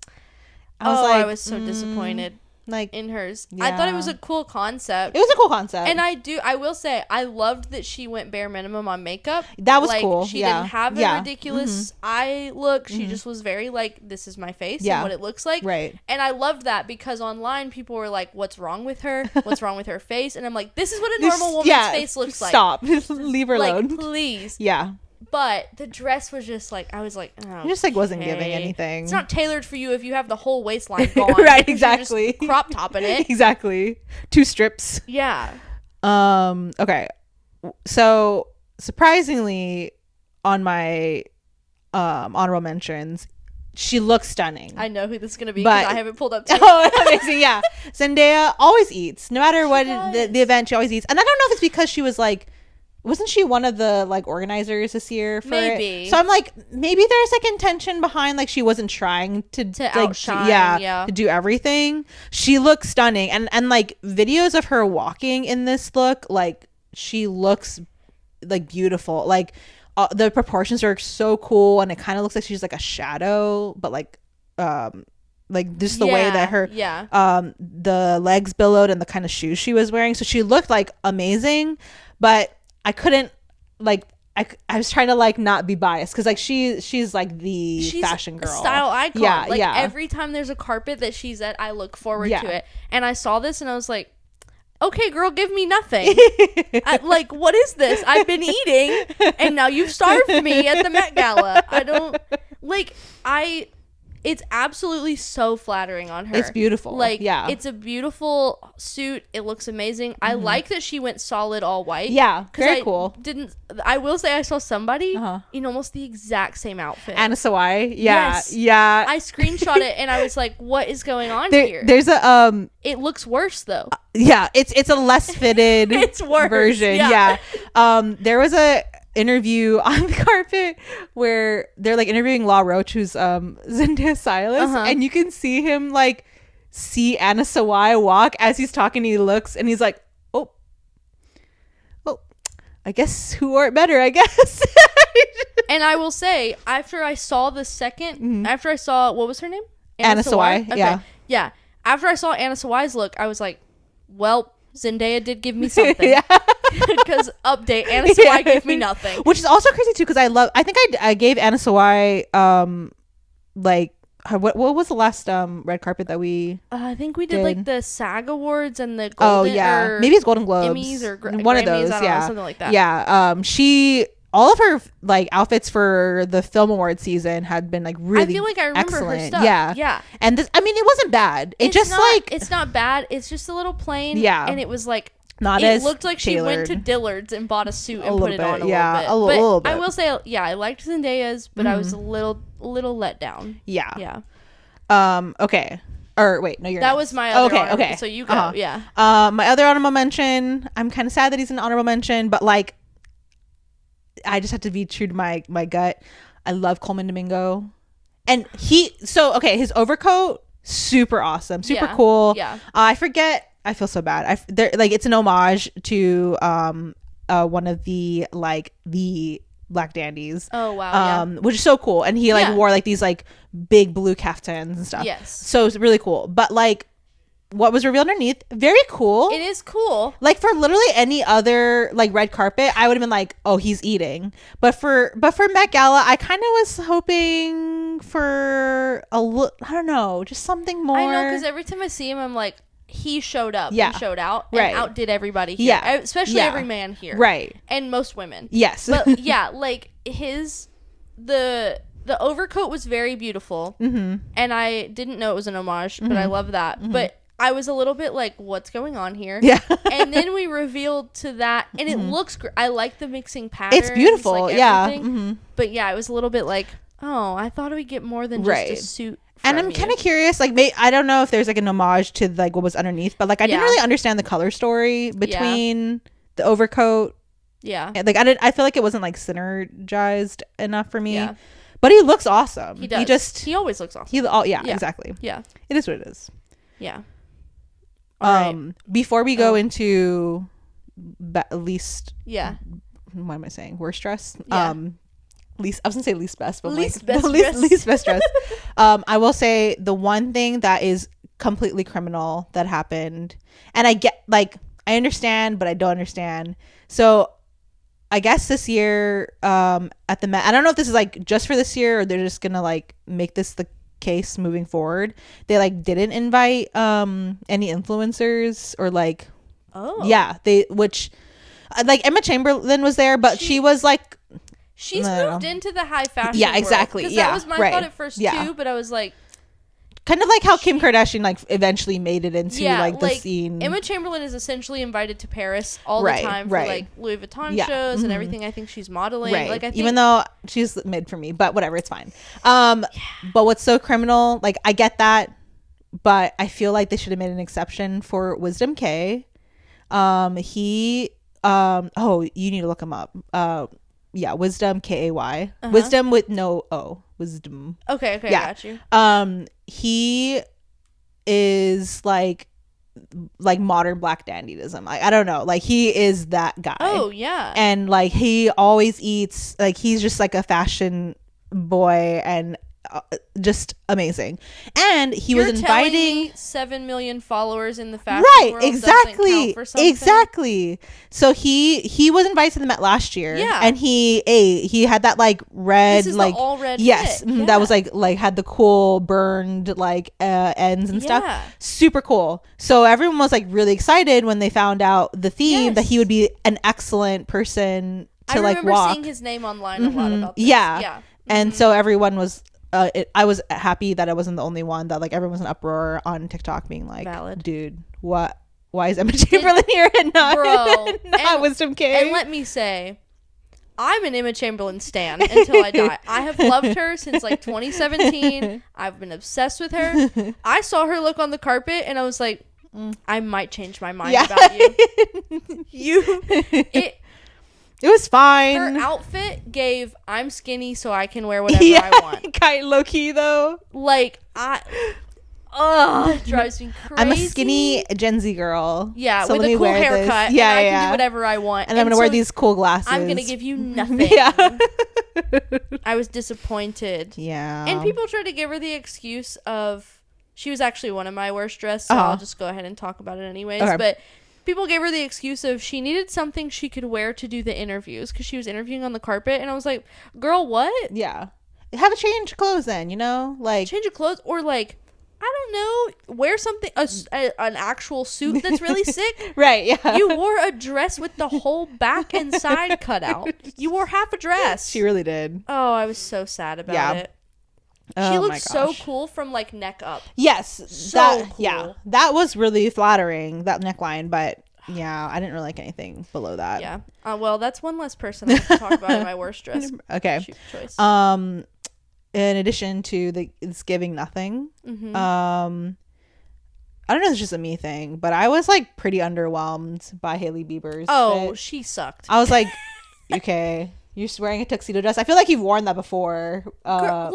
I was so disappointed like in hers. I thought it was a cool concept. It was a cool concept. And I will say, I loved that she went bare minimum on makeup. That was cool. She didn't have a ridiculous eye look. She just was very like, this is my face and what it looks like. Right. And I loved that because online people were like, what's wrong with her? What's wrong with her face? And I'm like, this is what a normal woman's face looks like. Stop. Leave her alone. Like, please. Yeah. But the dress was just like, I was like, oh, it just like wasn't giving anything. It's not tailored for you if you have the whole waistline gone. Right, exactly. Just crop topping it. Exactly. 2 strips. Yeah. Okay. So surprisingly, on my honorable mentions, she looks stunning. I know who this is gonna be because I haven't pulled up. Amazing. Yeah. Zendaya always eats, no matter what the event. She always eats, and I don't know if it's because she was like wasn't she one of the like organizers this year for Maybe. it? So I'm like, maybe there's like intention behind, like she wasn't trying to like, outshine, to do everything. She looks stunning, and like videos of her walking in this look, like she looks like beautiful. Like the proportions are so cool, and it kind of looks like she's like a shadow, but like just the way that her the legs billowed and the kind of shoes she was wearing. So she looked like amazing, but I couldn't like I was trying to like not be biased because like she's like she's fashion girl, a style icon. Yeah, like every time there's a carpet that she's at, I look forward to it. And I saw this and I was like, okay, girl, give me nothing. Like, what is this? I've been eating and now you've starved me at the Met Gala. I don't like it's absolutely so flattering on her. It's beautiful. Like, it's a beautiful suit. It looks amazing. I like that she went solid all white. Yeah, very cool. I will say I saw somebody in almost the exact same outfit. Anna Sawai. Yes. Yeah. I screenshot it and I was like, what is going on here? There's a it looks worse though. Yeah, it's a less fitted it's worse. version. Yeah. There was a interview on the carpet where they're like interviewing La Roche, who's Zendaya Silas, and you can see him like see Anna Sawai walk as he's talking. He looks and he's like, oh, I guess who wore it better, I guess. And I will say, after I saw the second, after I saw, what was her name? Anna Sawai. Okay. Yeah. After I saw Anna Sawai's look, I was like, well, Zendaya did give me something. Because update, Anna Sawai gave me nothing. Which is also crazy too, because I think I gave Anna Sawai like what was the last red carpet that we I think we did like the SAG Awards and the Golden maybe it's Golden Globes, Emmys or one Grammys, of those, I don't know, something like that. She all of her like outfits for the film award season had been like really I feel like I remember excellent. her stuff. Yeah. And this, I mean, it wasn't bad. It's not bad. It's just a little plain. Yeah. And it was like not it as looked like tailored. she went to Dillard's and bought a suit and put it on a little bit. I will say, I liked Zendaya's, but I was a little let down. Yeah. Okay. Or wait, no, you're that next. was my other honorable, okay. So you go. Yeah. My other honorable mention. I'm kind of sad that he's an honorable mention, but like, I just have to be true to my gut. I love Coleman Domingo, and his overcoat super awesome, super cool. Yeah. I forget. I feel so bad. It's an homage to one of the Black Dandies. Oh wow. Which is so cool, and he wore like these like big blue caftans and stuff. Yes. So it's really cool, but like. What was revealed underneath, very cool. It is cool. Like for literally any other like red carpet, I would have been like, oh, he's eating. But for Met Gala, I kind of was hoping for I don't know, just something more. I know, because every time I see him, I'm like, he showed up and showed out and outdid everybody here. Yeah. Especially every man here. Right. And most women. Yes. But yeah, like the overcoat was very beautiful. Mm-hmm. And I didn't know it was an homage, but I love that. Mm-hmm. But I was a little bit like, what's going on here? Yeah. And then we revealed to that, and it looks great. I like the mixing patterns. It's beautiful. Like Mm-hmm. But yeah, I was a little bit like, oh, I thought we'd get more than just a suit. And I'm kind of curious, like, I don't know if there's like an homage to like what was underneath, but like I didn't really understand the color story between the overcoat. Yeah. Like I feel like it wasn't like synergized enough for me. Yeah. But he looks awesome. He does. He always looks awesome. Exactly. Yeah. It is what it is. Yeah. Right. Before we go into least, what am I saying? Worst dress. Yeah. Least. I was gonna say least best, but least best dress. I will say the one thing that is completely criminal that happened, and I get like I understand, but I don't understand. So I guess this year, at the Met, I don't know if this is like just for this year or they're just gonna like make this the case moving forward. They like didn't invite any influencers or like which like Emma Chamberlain was there, but she was like she's moved into the high fashion world. Exactly. That was my thought at first too, but I was like kind of like how Kim Kardashian like eventually made it into like the scene. Emma Chamberlain is essentially invited to Paris all the time for like Louis Vuitton shows and everything. I think she's modeling. Like I think, even though she's mid for me, but whatever, it's fine. But what's so criminal? Like I get that, but I feel like they should have made an exception for Wisdom K. He Oh, you need to look him up. Yeah, Wisdom, Kay. Wisdom with no O. Wisdom. Okay, yeah. I got you. He is like modern black dandyism. I don't know. Like, he is that guy. Oh, yeah. And like, he always eats, like, he's just like a fashion boy and just amazing. And You're was inviting me 7 million followers in the fashion world exactly for something? Exactly. So he was invited to the Met last year. Yeah. And he had that like red, this is like the all red yes fit. Yeah. that was like had the cool burned like ends and stuff. Super cool. So everyone was like really excited when they found out the theme, that he would be an excellent person to like walk. I remember seeing his name online a lot about this. Yeah. And so everyone was I was happy that I wasn't the only one, that like everyone was in uproar on TikTok being like, valid. Dude, why is Emma Chamberlain here and not Wisdom K? And let me say, I'm an Emma Chamberlain stan until I die. I have loved her since like 2017. I've been obsessed with her. I saw her look on the carpet and I was like, I might change my mind about you. It was fine. Her outfit gave, I'm skinny so I can wear whatever I want. Kind of low key though. Like, that drives me crazy. I'm a skinny Gen Z girl. Yeah, so with a cool haircut. Yeah, I can do whatever I want. And I'm going to wear these cool glasses. I'm going to give you nothing. I was disappointed. Yeah. And people tried to give her the excuse of, she was actually one of my worst dressed, so I'll just go ahead and talk about it anyways. Okay. But people gave her the excuse of she needed something she could wear to do the interviews because she was interviewing on the carpet. And I was like, girl, what? Yeah. Have a change of clothes then, you know? Like, change of clothes, or like, I don't know, wear something, an actual suit that's really sick. Right, yeah. You wore a dress with the whole back and side cut out. You wore half a dress. She really did. Oh, I was so sad about it. She looked so cool from like neck up. Yes. So cool. Yeah. That was really flattering, that neckline, but yeah, I didn't really like anything below that. Yeah. Well, that's one less person I have to talk about in my worst dress. Okay. Choice. In addition to it's giving nothing. Mm-hmm. I don't know if it's just a me thing, but I was like pretty underwhelmed by Hailey Bieber's fit. She sucked. I was like, okay, you're wearing a tuxedo dress. I feel like you've worn that before. Girl,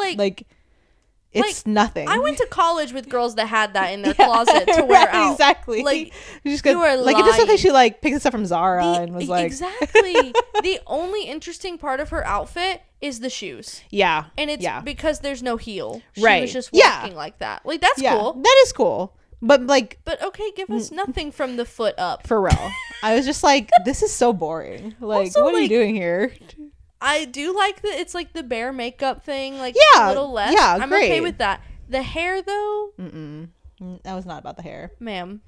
it's nothing. I went to college with girls that had that in their closet to wear out. Exactly. Like, you are like, it just looked like she like picked this up from Zara and was like, exactly. The only interesting part of her outfit is the shoes. Yeah. And it's because there's no heel. She was just walking walking like that. Like, that's cool. That is cool. But okay, give us nothing from the foot up. For real. I was just like, this is so boring. Like, also, what are you doing here? I do like that it's like the bare makeup thing, like a little less. Yeah, I'm great. okay with that. The hair though, that was not about the hair, ma'am.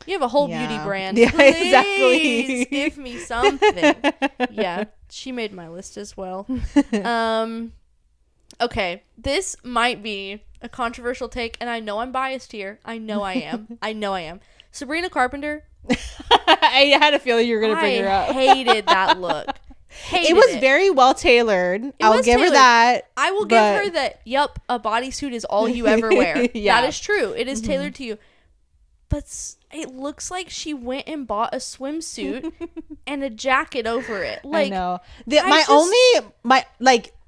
You have a whole beauty brand. Yeah, Please exactly. give me something. Yeah, she made my list as well. Okay, this might be a controversial take, and I know I'm biased here. I know I am. Sabrina Carpenter. I had a feeling you were gonna bring her up. I hated that look. It was very well tailored. I'll give her that. I will give her that. Yep, a bodysuit is all you ever wear. That is true. It is tailored to you. But it looks like she went and bought a swimsuit and a jacket over it. Like, I know.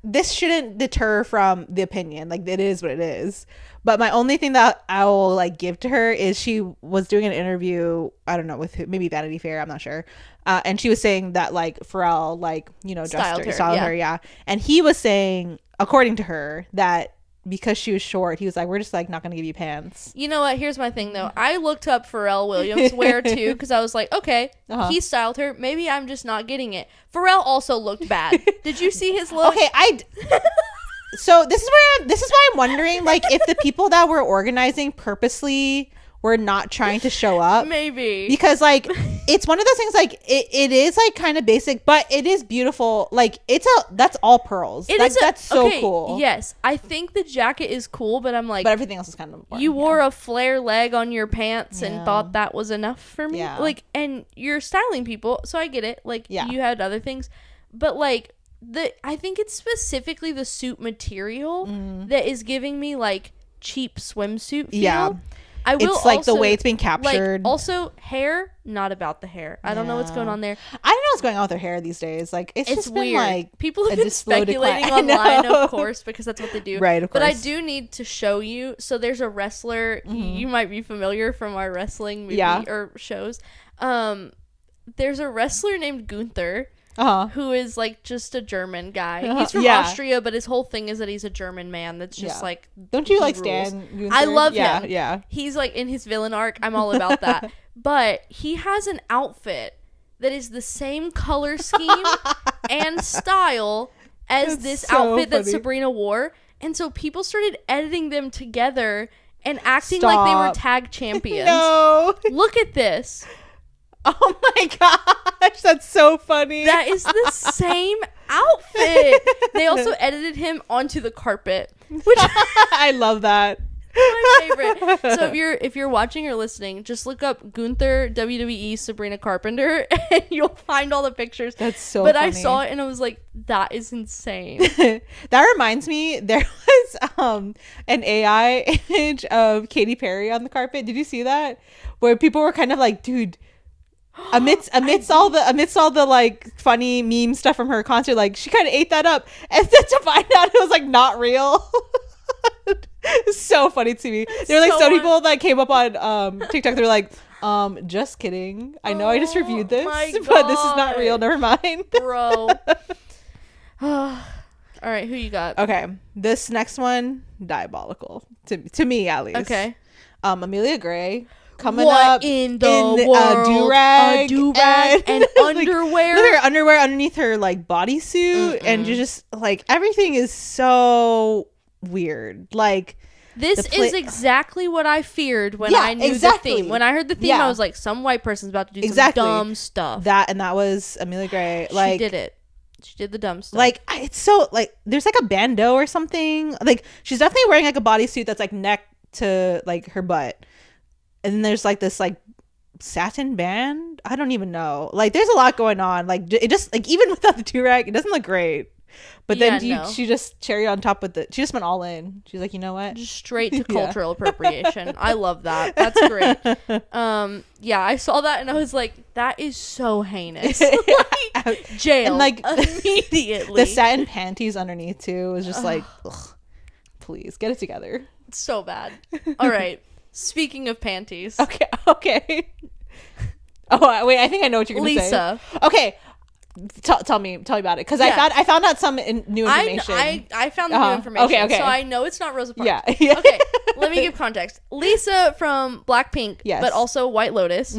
This shouldn't deter from the opinion. Like, it is what it is. But my only thing that I will like give to her is she was doing an interview, I don't know, with who, maybe Vanity Fair, I'm not sure. And she was saying that like Pharrell, like, you know, styled her, yeah. And he was saying, according to her, that because she was short, he was like, we're just like not gonna give you pants. You know what? Here's my thing though. I looked up Pharrell Williams wear too because I was like, okay, he styled her. Maybe I'm just not getting it. Pharrell also looked bad. Did you see his look? Okay, So this is why I'm wondering, like, if the people that were organizing purposely were not trying to show up. Maybe. Because, like, it's one of those things, like, it is, like, kind of basic, but it is beautiful. Like, that's all pearls. That's so cool. Yes. I think the jacket is cool, but I'm like. But everything else is kind of boring. You wore a flare leg on your pants and thought that was enough for me. Yeah. Like, and you're styling people, so I get it. Like, you had other things. But, like, I think it's specifically the suit material that is giving me, like, cheap swimsuit feel. I will it's like also, the way it's being captured. Like, also, hair, not about the hair. I don't know what's going on there. I don't know what's going on with her hair these days. Like, it's just weird. Been like people have been speculating online, of course, because that's what they do. Right, of course. But I do need to show you. So there's a wrestler. You might be familiar from our wrestling movie or shows. There's a wrestler named Gunther. Who is like just a German guy. He's from Austria, but his whole thing is that he's a German man that's just like, don't you like Stan Gunther? I love him. Yeah, he's like in his villain arc. I'm all about that. But he has an outfit that is the same color scheme and style as this outfit that Sabrina wore, and so people started editing them together and acting like they were tag champions. No, look at this. Oh my gosh, that's so funny. That is the same outfit. They also edited him onto the carpet, which I love that. My favorite. So if you're watching or listening, just look up Gunther WWE Sabrina Carpenter and you'll find all the pictures. That's so But funny. I saw it and I was like, that is insane. That reminds me, there was an AI image of Katy Perry on the carpet. Did you see that? Where people were kind of like, dude, amidst all the like funny meme stuff from her concert, like she kind of ate that up, and then to find out it was like not real. It's so funny to me. There were like so people that came up on TikTok. They're like, just kidding. I know I just reviewed this, but this is not real. Never mind, bro. All right, who you got? Okay, this next one, diabolical to me at least. Okay, Amelia Gray. Coming what up in the world? A do-rag and underwear. Look at her underwear underneath her like bodysuit, and you're just like, everything is so weird. Like, this is exactly what I feared when I knew the theme. When I heard the theme, I was like, some white person's about to do some dumb stuff. And that was Amelia Gray. Like, she did it. She did the dumb stuff. Like, it's so like, there's like a bandeau or something. Like, she's definitely wearing like a bodysuit that's like neck to like her butt. And then there's like this like satin band. I don't even know. Like, there's a lot going on. Like, it just like, even without the do-rag, it doesn't look great. But then she just cherry on top with it. She just went all in. She's like, you know what? Just straight to cultural appropriation. I love that. That's great. Yeah, I saw that and I was like, that is so heinous. Like, jail. And like immediately. The satin panties underneath too was just like, ugh, please get it together. It's so bad. All right. Speaking of panties. Okay. Oh, wait, I think I know what you're going to say. Lisa. Okay. Tell me about it, because I found out some new information. I found the new information. Okay. So I know it's not Rosa Parks. Yeah. Okay, let me give context. Lisa from Blackpink, but also White Lotus.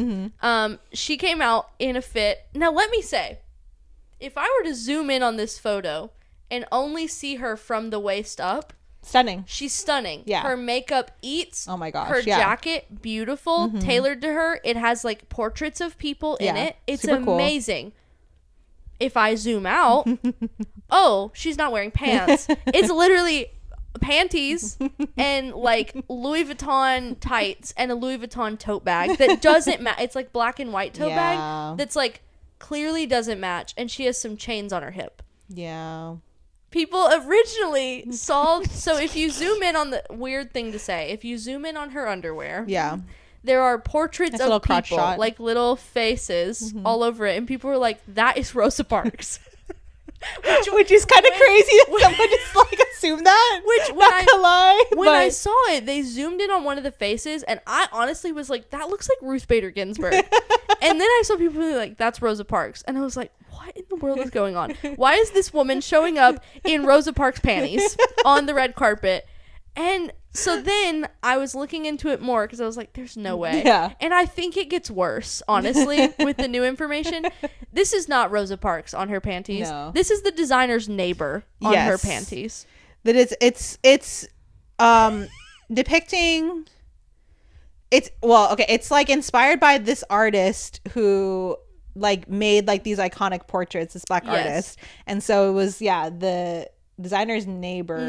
She came out in a fit. Now let me say, if I were to zoom in on this photo and only see her from the waist up, stunning. She's stunning. Yeah. Her makeup eats. Oh my gosh. Her jacket, beautiful, tailored to her. It has like portraits of people in it. It's super amazing. Cool. If I zoom out, oh, she's not wearing pants. It's literally panties and like Louis Vuitton tights and a Louis Vuitton tote bag that doesn't match. It's like black and white tote bag that's like clearly doesn't match, and she has some chains on her hip. Yeah. People originally saw, so if you zoom in on the weird thing to say, if you zoom in on her underwear, there are portraits of people, like little faces all over it, and people were like, that is Rosa Parks. which is kind of crazy that someone just like assumed that. When I saw it, they zoomed in on one of the faces, and I honestly was like, that looks like Ruth Bader Ginsburg. And then I saw people be like, that's Rosa Parks, and I was like, what in the world is going on? Why is this woman showing up in Rosa Parks panties on the red carpet? And so then I was looking into it more because I was like, there's no way. Yeah. And I think it gets worse, honestly, with the new information. This is not Rosa Parks on her panties. No. This is the designer's neighbor on her panties. That it's depicting, it's like inspired by this artist who like made like these iconic portraits, this black artist. And so it was the designer's neighbor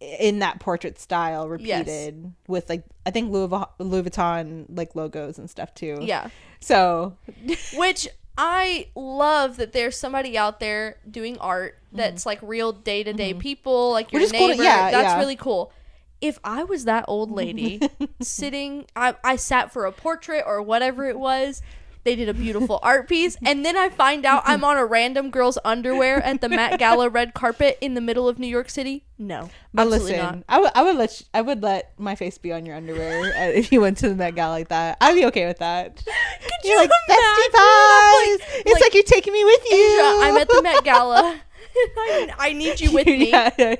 in that portrait style repeated with like I think Louis Vuitton like logos and stuff too. So which I love that there's somebody out there doing art that's like real day-to-day people, like your neighbor. That's really cool. if I was that old lady sitting, I sat for a portrait or whatever it was. They did a beautiful art piece, and then I find out I'm on a random girl's underwear at the Met Gala red carpet in the middle of New York City. No, but absolutely listen, not. I would let my face be on your underwear if you went to the Met Gala like that. I'd be okay with that. Could You're you like, bestie imagine? vibes. It's like you're taking me with you. Asia, I'm at the Met Gala. I need you with me. Yeah.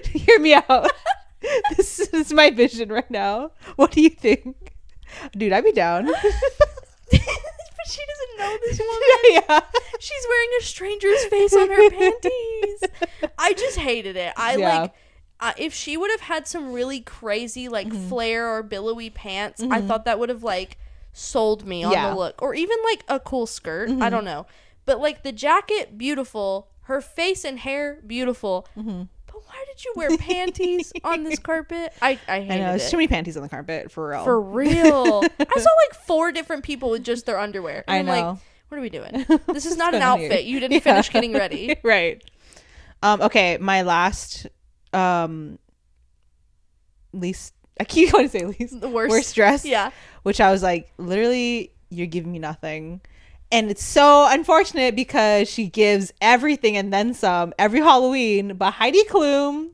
Hear me out. This is my vision right now. What do you think? Dude, I'd be down. But she doesn't know this woman. Yeah. She's wearing a stranger's face on her panties. I just hated it. If she would have had some really crazy like flare or billowy pants, I thought that would have like sold me on the look. Or even like a cool skirt. I don't know. But like the jacket, beautiful. Her face and hair, beautiful. Why did you wear panties on this carpet? I hated it. There's too many panties on the carpet, for real. For real. I saw like 4 different people with just their underwear. And I'm like, what are we doing? This is not an outfit. You didn't finish getting ready. Right. Okay, my last least, I keep going to say least, the worst dress. Yeah. Which I was like, literally, you're giving me nothing. And it's so unfortunate because she gives everything and then some every Halloween. But Heidi Klum,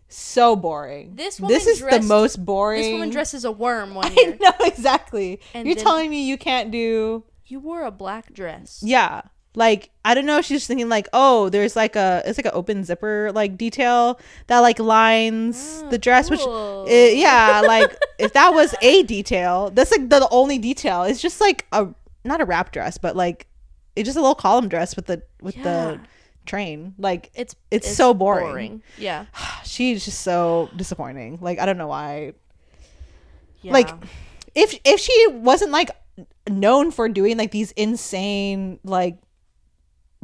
so boring. This is the most boring. This woman dresses a worm one year. I know, exactly. And you're telling me you can't do... You wore a black dress. Yeah. Like, I don't know. She's just thinking like, oh, there's like it's like an open zipper like detail that like lines the dress, cool. Which, yeah, like if that was a detail, that's like the only detail. It's just like not a wrap dress, but like it's just a little column dress with the train. Like it's so boring. Yeah. She's just so disappointing. Like I don't know why. Yeah. Like if she wasn't like known for doing like these insane like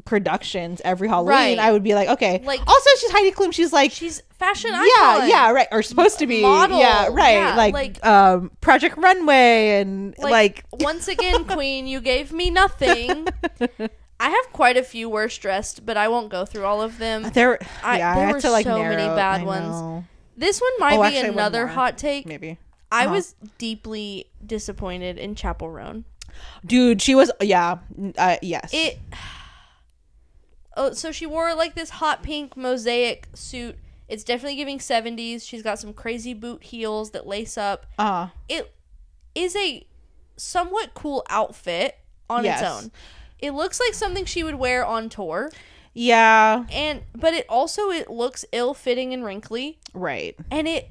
productions every Halloween, right. I would be like, okay. Like, also she's Heidi Klum, she's fashion icon. Yeah, right. Or supposed to be model. Yeah, right. Yeah, like Project Runway and like once again, queen, you gave me nothing. I have quite a few worst dressed, but I won't go through all of them. There were to, like, so many bad ones. This one might be another hot take. Maybe. I was deeply disappointed in Chapel Roan. Dude, she was yes. So she wore like this hot pink mosaic suit. It's definitely giving 70s. She's got some crazy boot heels that lace up. It is a somewhat cool outfit on its own. It looks like something she would wear on tour. Yeah. But it looks ill-fitting and wrinkly. Right. And it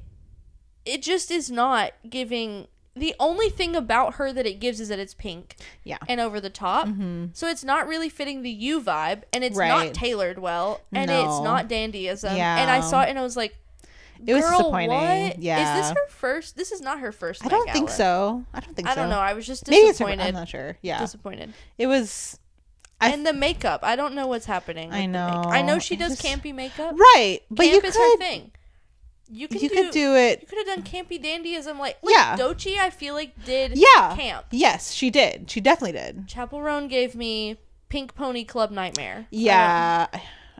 just is not giving... The only thing about her that it gives is that it's pink. Yeah. And over the top. Mm-hmm. So it's not really fitting the you vibe. And it's not tailored well. And it's not dandyism. Yeah. And I saw it and I was like... It was disappointing. What? Yeah. Is this her first? This is not her first Met I don't Gala. think so. I don't know. I was just disappointed. Maybe I'm not sure. Yeah. Disappointed. It was... and the makeup. I don't know what's happening. I know. I know she does campy makeup. Right. But Camp is her thing. You could do it. You could have done campy dandyism like Doechii, I feel like did camp. Yes, she did. She definitely did. Chapel Roan gave me Pink Pony Club nightmare. Yeah.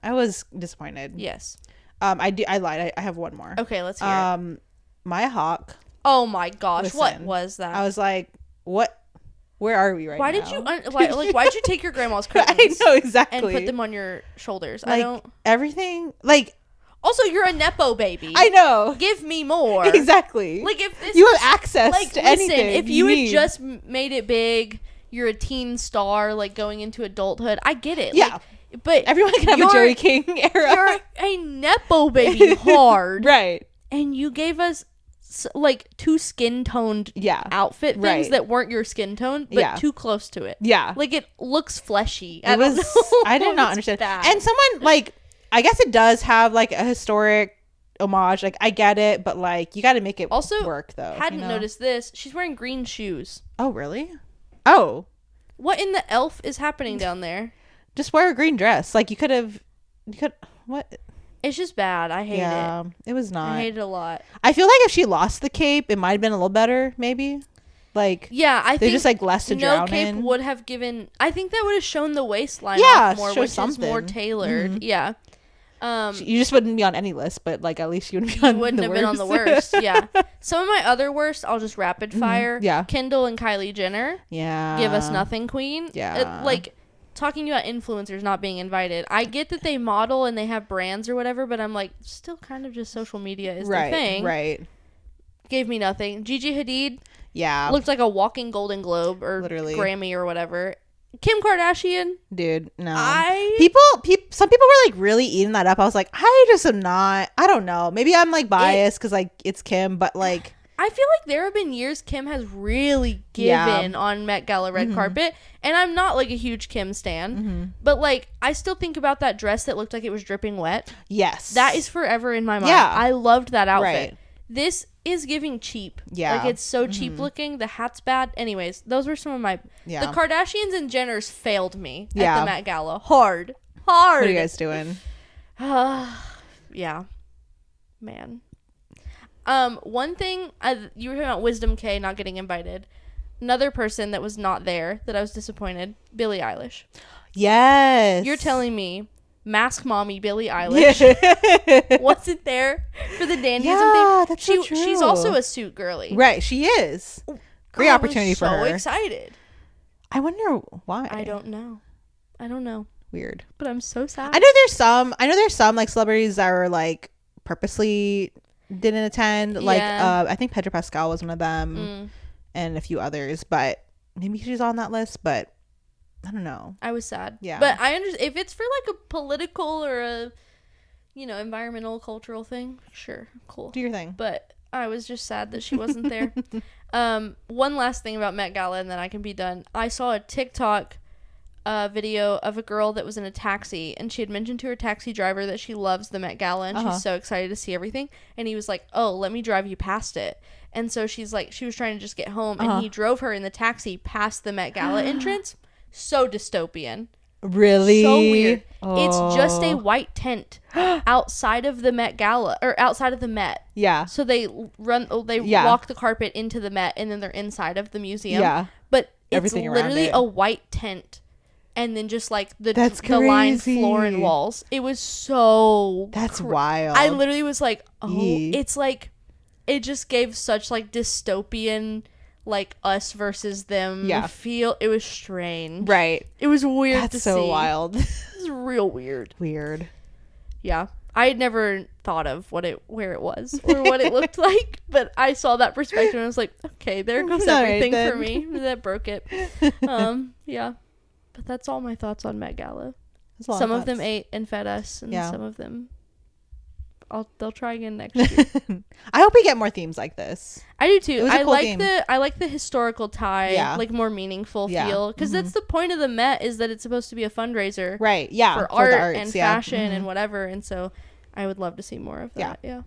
I was disappointed. Yes. I lied. I have one more. Okay, let's hear it. Maya Hawke. Oh my gosh, listen, what was that? I was like, what? Where are we right now? Why'd you take your grandma's curtains? I know exactly. And put them on your shoulders. Like, everything. Like, also, you're a nepo baby. I know. Give me more. Exactly. Like if this you have access to anything. If you had just made it big, you're a teen star, like going into adulthood. I get it. Yeah. Like, but everyone can have a Joey King era. You're a nepo baby hard. Right. And you gave us like 2 skin toned outfit things that weren't your skin tone, but too close to it. Yeah. Like it looks fleshy. I did not understand. And someone like, I guess it does have like a historic homage. Like I get it, but like you got to make it also work though. Hadn't noticed this. She's wearing green shoes. Oh really? Oh. What in the elf is happening down there? Just wear a green dress. Like you could what? It's just bad. I hate it. Yeah, it was not. I hate it a lot. I feel like if she lost the cape, it might have been a little better, maybe. Like, I think just like less to drown in. No cape would have given. I think that would have shown the waistline off more, which is more tailored. Mm-hmm. Yeah, You just wouldn't be on any list, but like at least you wouldn't be on wouldn't the have worst. been on the worst. Yeah. Some of my other worst, I'll just rapid fire. Yeah. Kendall and Kylie Jenner. Yeah. Give us nothing, queen. Yeah. Like, talking about influencers not being invited. I get that they model and they have brands or whatever, but I'm like, still kind of just social media is the thing. Right. Gave me nothing. Gigi Hadid. Yeah. Looked like a walking Golden Globe or Literally. Grammy or whatever. Kim Kardashian. Dude, no. Some people were like really eating that up. I was like, I just am not. I don't know. Maybe I'm like biased because like it's Kim, but like I feel like there have been years Kim has really given on Met Gala red carpet, and I'm not like a huge Kim stan, but like I still think about that dress that looked like it was dripping wet. Yes, that is forever in my mind. Yeah, I loved that outfit. Right. This is giving cheap. Yeah, like it's so cheap looking. The hat's bad. Anyways, those were some of my. Yeah. The Kardashians and Jenners failed me Yeah. at the Met Gala. Hard. What are you guys doing? Yeah, man. One thing you were talking about Wisdom K not getting invited. Another person that was not there that I was disappointed. Billie Eilish. Yes. You're telling me Mask Mommy Billie Eilish wasn't there for the dandyism thing? Yeah, that's so true. She's also a suit girly. Right, she is. Great opportunity for her. So excited. I wonder why. I don't know. Weird. But I'm so sad. I know there's some like celebrities that are like purposely didn't attend. Like I think Pedro Pascal was one of them, and a few others. But maybe she's on that list. But I don't know. I was sad. Yeah. But I understand if it's for like a political or a environmental cultural thing. Sure, cool. Do your thing. But I was just sad that she wasn't there. One last thing about Met Gala, and then I can be done. I saw a TikTok video of a girl that was in a taxi, and she had mentioned to her taxi driver that she loves the Met Gala and she's so excited to see everything, and he was like, oh, let me drive you past it. And so she was trying to just get home, and he drove her in the taxi past the Met Gala entrance. So dystopian. Really? So weird. It's just a white tent outside of the Met Gala, or outside of the Met. Yeah. So they walk the carpet into the Met, and then they're inside of the museum. Yeah. But it's everything literally a white tent, and then just like the lined floor and walls. It was so wild. I literally was like, it's like it just gave such like dystopian, like us versus them feel. It was strange. Right. It was weird. That's to so see. wild. It was real weird. Yeah. I had never thought of where it was or what it looked like, but I saw that perspective and I was like, okay, there goes everything for me. That broke it. Yeah. But that's all my thoughts on Met Gala. Some of them ate and fed us, and some of them they'll try again next year. I hope we get more themes like this. I do too. I like the historical tie, like more meaningful feel, because that's the point of the Met, is that it's supposed to be a fundraiser, right? Yeah, for art and fashion and whatever. And so I would love to see more of that. Yeah.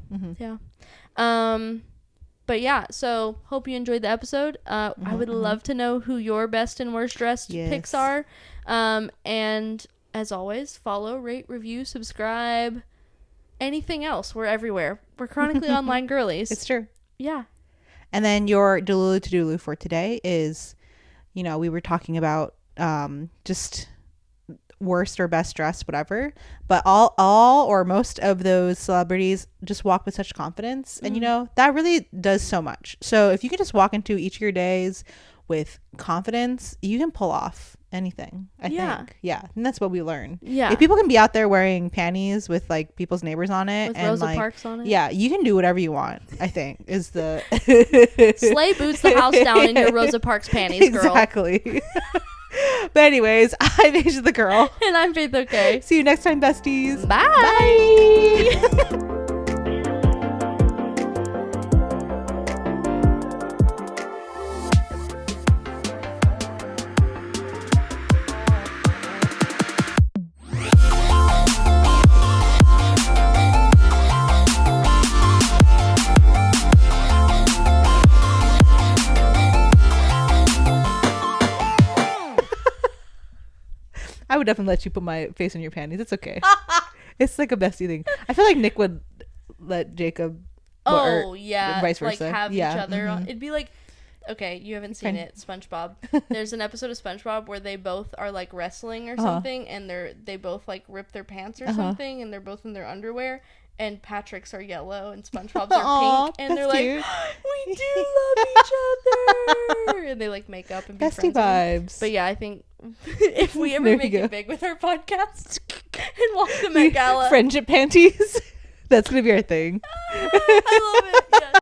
But yeah, so hope you enjoyed the episode. I would love to know who your best and worst dressed picks are. And as always, follow, rate, review, subscribe. Anything else, we're everywhere. We're chronically online girlies. It's true. Yeah. And then your delulu to delulu for today is, we were talking about just worst or best dressed, whatever, but all or most of those celebrities just walk with such confidence, and that really does so much. So if you can just walk into each of your days with confidence, you can pull off anything. I think. Yeah. And that's what we learn. Yeah. If people can be out there wearing panties with like people's neighbors on it with and Rosa like Parks on it. Yeah, you can do whatever you want, I think, is the slay boots the house down in your Rosa Parks panties, girl. Exactly. But anyways, I'm Asia the girl. And I'm Faith Okay. See you next time, besties. Bye. Bye. I would definitely let you put my face in your panties. It's okay. It's like a bestie thing. I feel like Nick would let Jacob. Vice versa. Like have each other. It'd be like Okay, you haven't seen it, SpongeBob. There's an episode of SpongeBob where they both are like wrestling or something, and they both like rip their pants or something, and they're both in their underwear. And Patrick's are yellow and SpongeBob's are pink, and they're like, we do love each other, and they like make up and be bestie friends. vibes. But yeah, I think if we ever make it big with our podcast and walk the Met Gala, friendship panties. That's gonna be our thing. I love it.